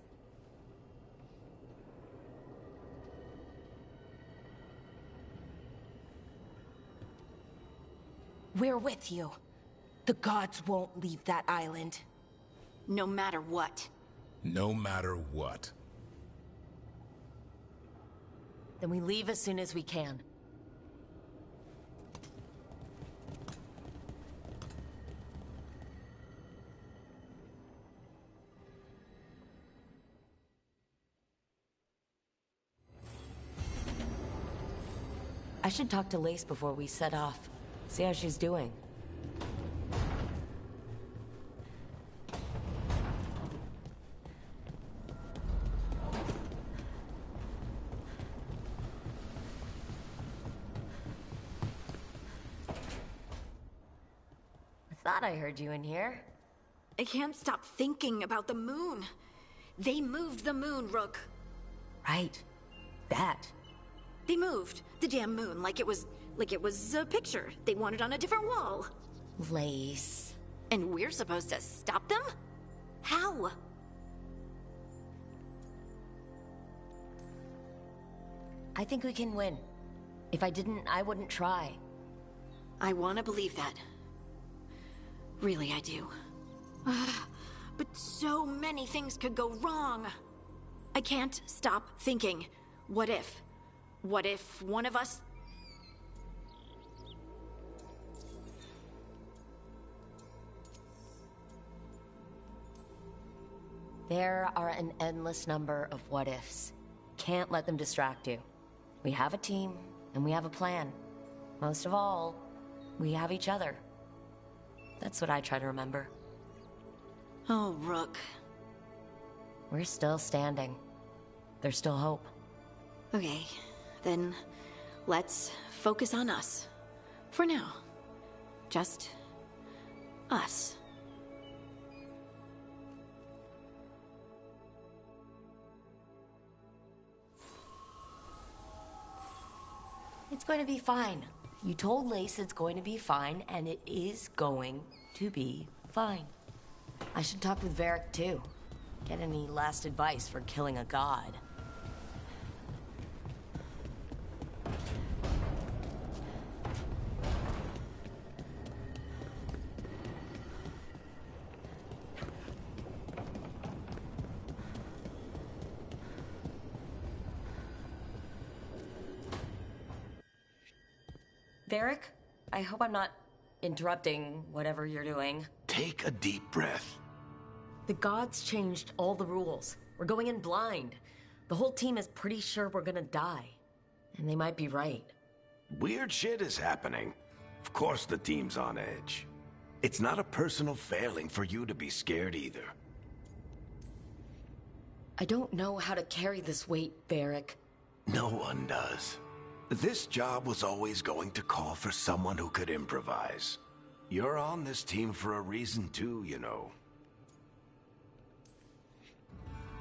We're with you. The gods won't leave that island. No matter what. No matter what. Then we leave as soon as we can. I should talk to Lace before we set off. See how she's doing. Thought I heard you in here. I can't stop thinking about the moon. They moved the moon, Rook. Right. That. They moved the damn moon like it was a picture they wanted on a different wall. Lace. And we're supposed to stop them? How? I think we can win. If I didn't, I wouldn't try. I want to believe that. Really, I do. But so many things could go wrong. I can't stop thinking. What if? What if one of us... There are an endless number of what-ifs. Can't let them distract you. We have a team, and we have a plan. Most of all, we have each other. That's what I try to remember. Oh, Rook. We're still standing. There's still hope. Okay, then let's focus on us. For now. Just us. It's going to be fine. You told Lace it's going to be fine, and it is going to be fine. I should talk with Varric, too. Get any last advice for killing a god. Varric, I hope I'm not interrupting whatever you're doing. Take a deep breath. The gods changed all the rules. We're going in blind. The whole team is pretty sure we're gonna die. And they might be right. Weird shit is happening. Of course the team's on edge. It's not a personal failing for you to be scared either. I don't know how to carry this weight, Varric. No one does. This job was always going to call for someone who could improvise. You're on this team for a reason too, you know.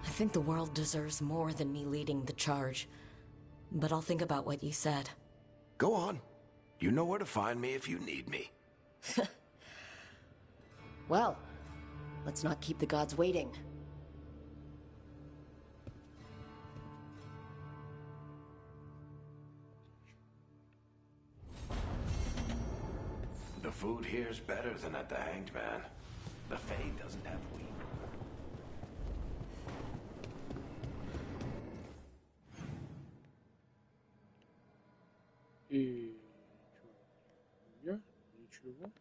I think the world deserves more than me leading the charge. But I'll think about what you said. Go on. You know where to find me if you need me. Well, let's not keep the gods waiting. The food here's better than at the Hanged Man. The Fae doesn't have wheat. И... Я? Ничего.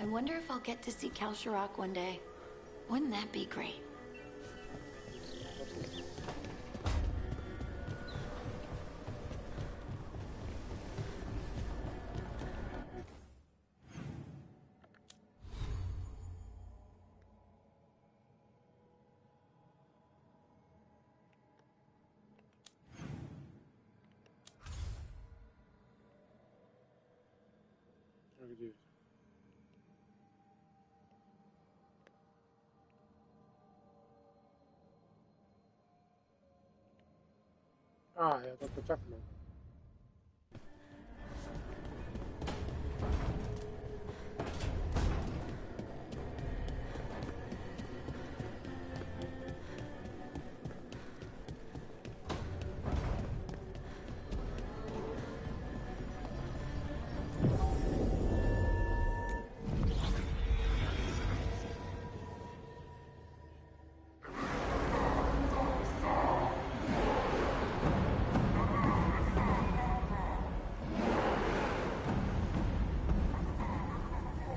I wonder if I'll get to see Kalsharok one day. Wouldn't that be great? А где это? А, я только так могу.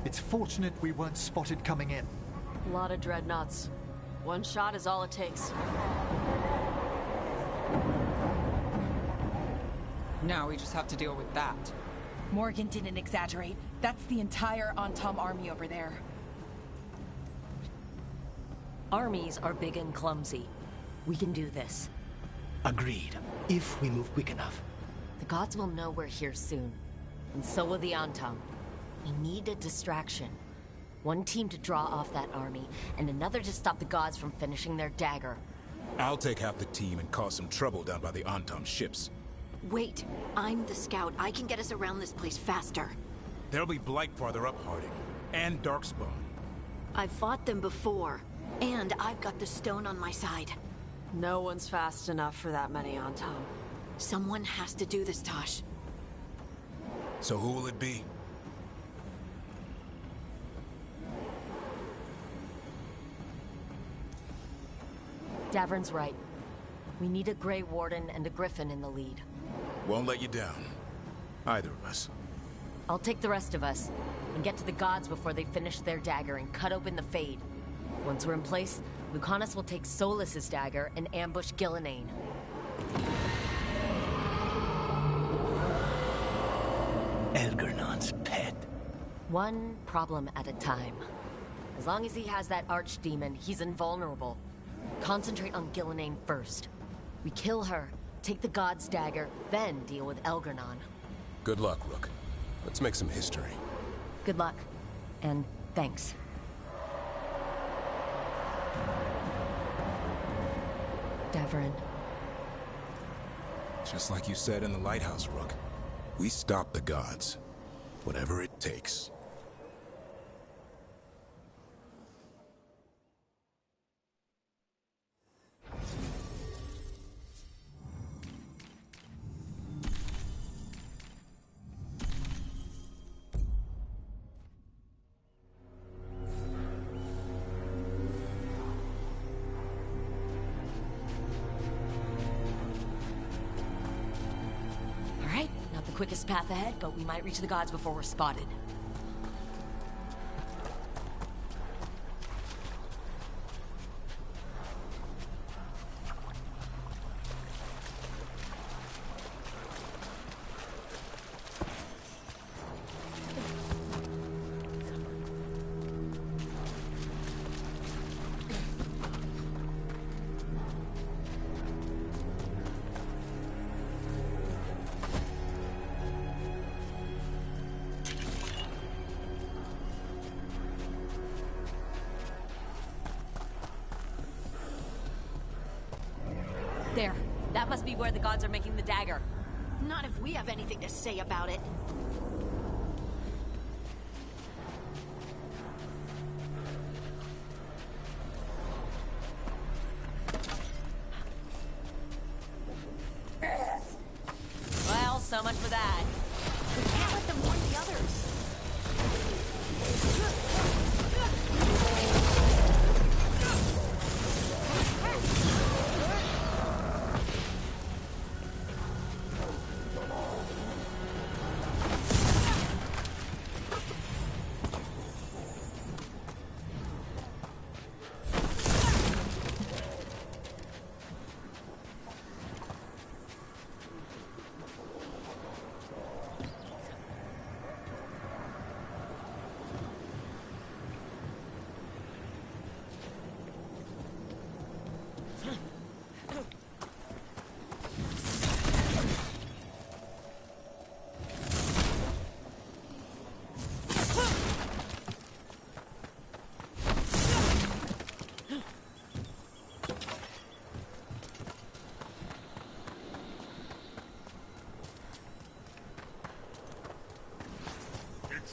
It's fortunate we weren't spotted coming in. A lot of dreadnoughts. One shot is all it takes. Now we just have to deal with that. Morgan didn't exaggerate. That's the entire Antom army over there. Armies are big and clumsy. We can do this. Agreed. If we move quick enough. The gods will know we're here soon. And so will the Antom. We need a distraction. One team to draw off that army, and another to stop the gods from finishing their dagger. I'll take half the team and cause some trouble down by the Antom ships. Wait, I'm the scout. I can get us around this place faster. There'll be Blight farther up, Harding. And Darkspawn. I've fought them before. And I've got the stone on my side. No one's fast enough for that many on Tom. Someone has to do this, Tosh. So who will it be? Davern's right. We need a Grey Warden and a Griffin in the lead. Won't let you down. Either of us. I'll take the rest of us, and get to the gods before they finish their dagger and cut open the Fade. Once we're in place, Lucanus will take Solus's dagger and ambush Gillenane. Elgernon's pet. One problem at a time. As long as he has that archdemon, he's invulnerable. Concentrate on Gillenane first. We kill her, take the god's dagger, then deal with Elgernon. Good luck, Rook. Let's make some history. Good luck. And thanks. Davern. Just like you said in the lighthouse, Rook. We stop the gods. Whatever it takes. Quickest path ahead, but we might reach the gods before we're spotted. There. That must be where the gods are making the dagger. Not if we have anything to say about it. Well, so much for that. We can't let them warn the others.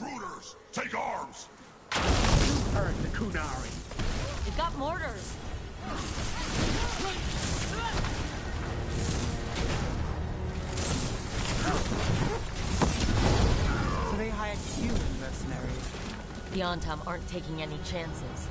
Intruders! Take arms! You heard the Kunari. They've got mortars. So they hired human mercenaries. The Antom aren't taking any chances.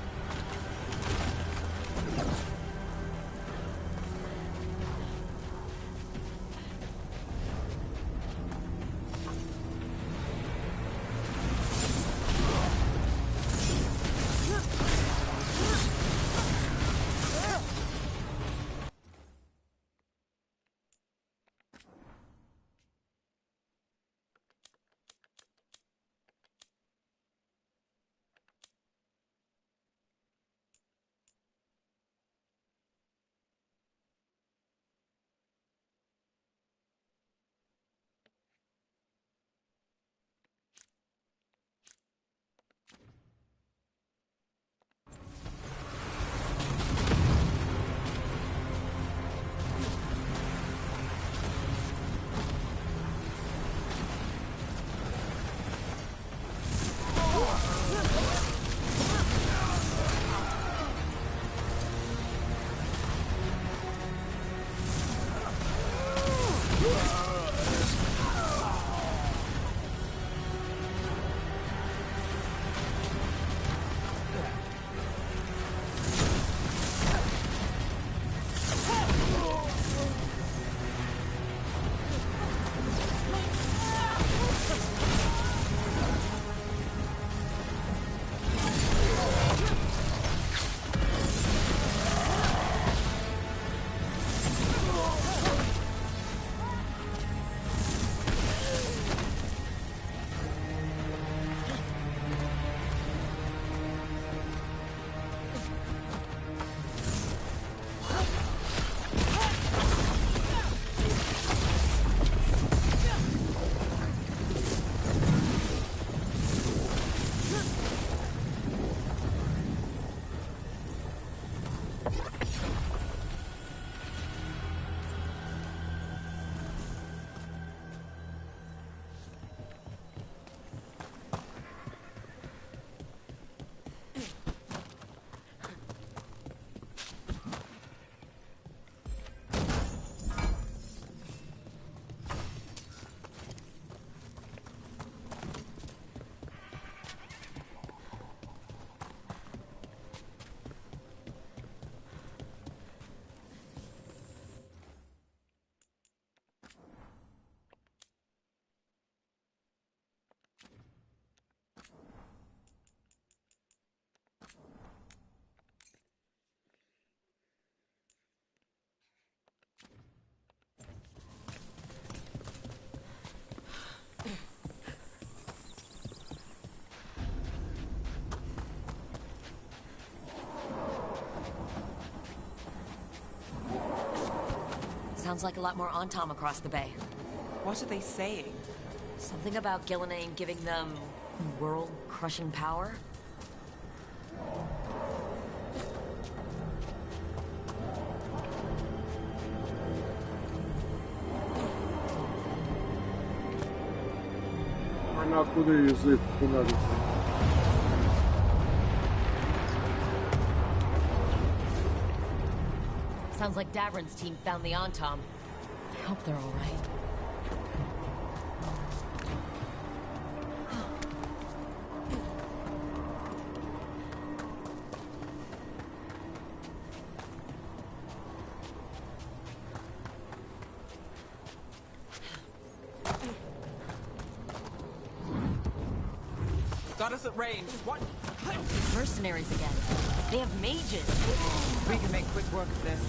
Sounds like a lot more Antom across the bay. What are they saying? Something about Gillenane giving them world-crushing power? Откуда язык понадобится? Sounds like Davrin's team found the Antom. I hope they're all right. Got us at range. What? Mercenaries again. They have mages. We can make quick work of this.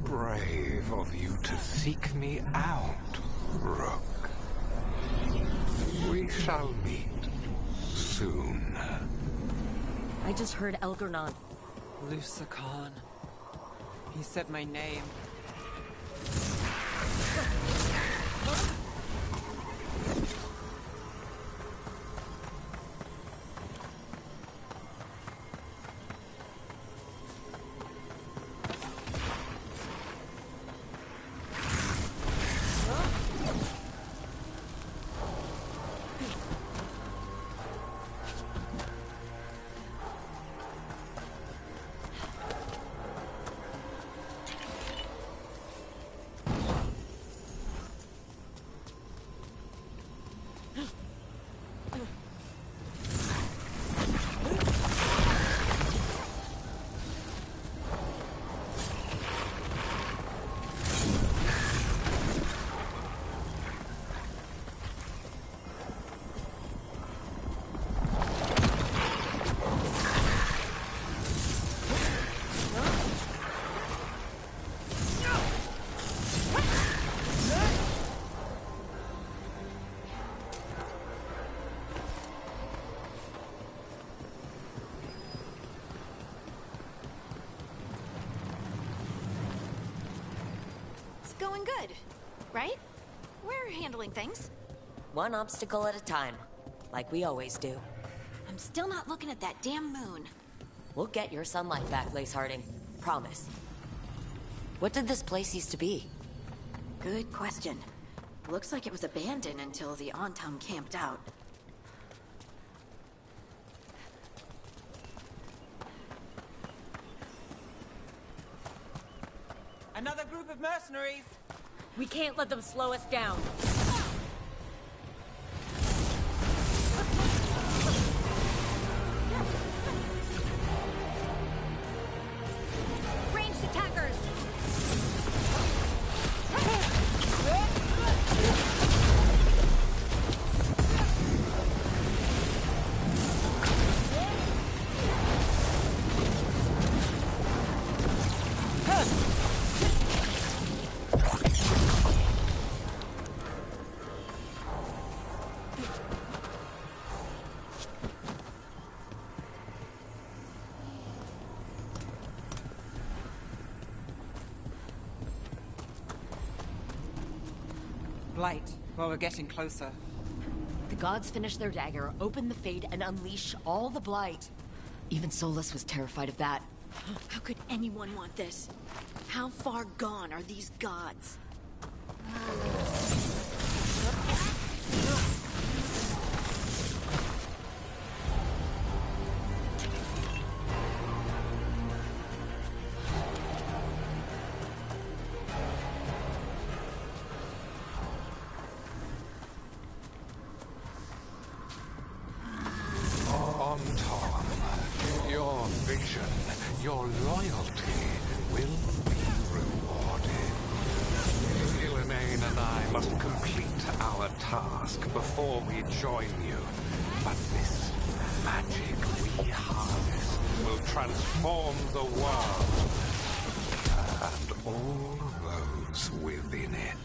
Brave of you to seek me out, Rook. We shall meet soon. I just heard Elgernon. Lucican. He said my name. Going good, right? We're handling things. One obstacle at a time, like we always do. I'm still not looking at that damn moon. We'll get your sunlight back, Lace Harding. Promise. What did this place used to be? Good question. Looks like it was abandoned until the Antom camped out. Another group of mercenaries! We can't let them slow us down. Ranged attackers! Blight while we're getting closer. The gods finish their dagger, open the Fade, and unleash all the Blight. Even Solus was terrified of that. How could anyone want this? How far gone are these gods? On Tom, your vision, your loyalty will be rewarded. Ghilanane and I must complete our task before we join you. But this magic we harness will transform the world and all those within it.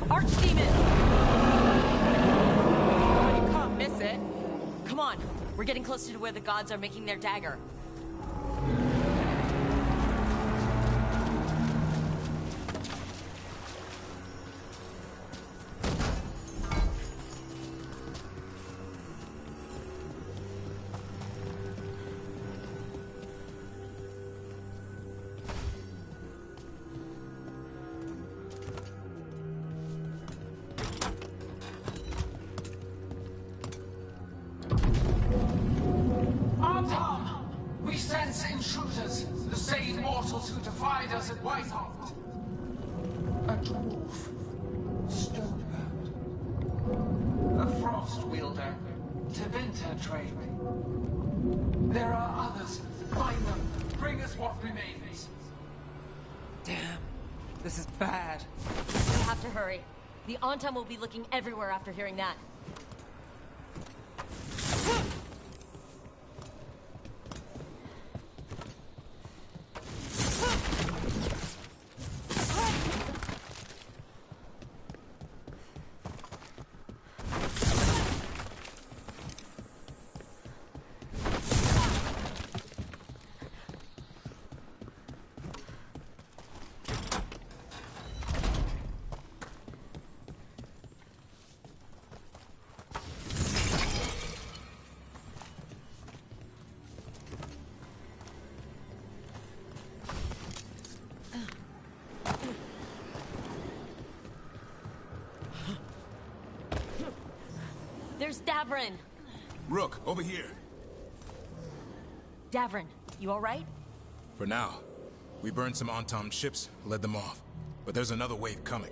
Archdemon! You can't miss it. Come on, we're getting closer to where the gods are making their dagger. Tom! We sense intruders, the same mortals who defied us at Whitehoft. A dwarf, Stonebound, a frost wielder, Tevinter trained. There are others. Find them. Bring us what remains. Damn. This is bad. We have to hurry. The Antam will be looking everywhere after hearing that. There's Davrin! Rook, over here. Davrin, you alright? For now. We burned some Antom ships, led them off. But there's another wave coming.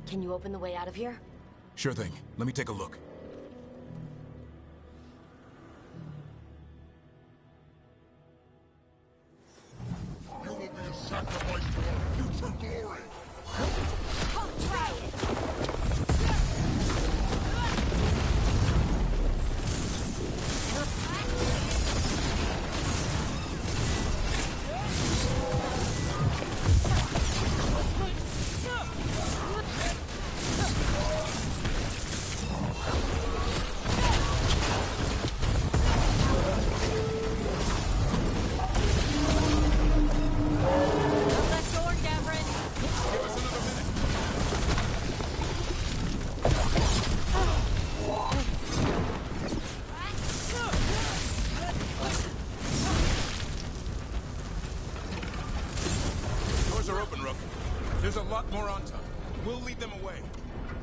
Can you open the way out of here? Sure thing. Let me take a look. You will be a sacrifice to our future glory! Try it! There's a lot more on top. We'll lead them away.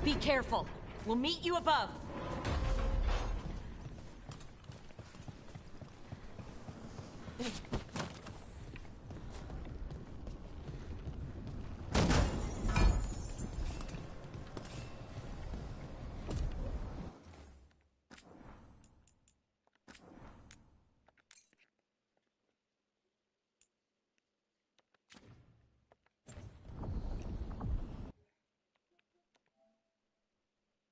Be careful. We'll meet you above.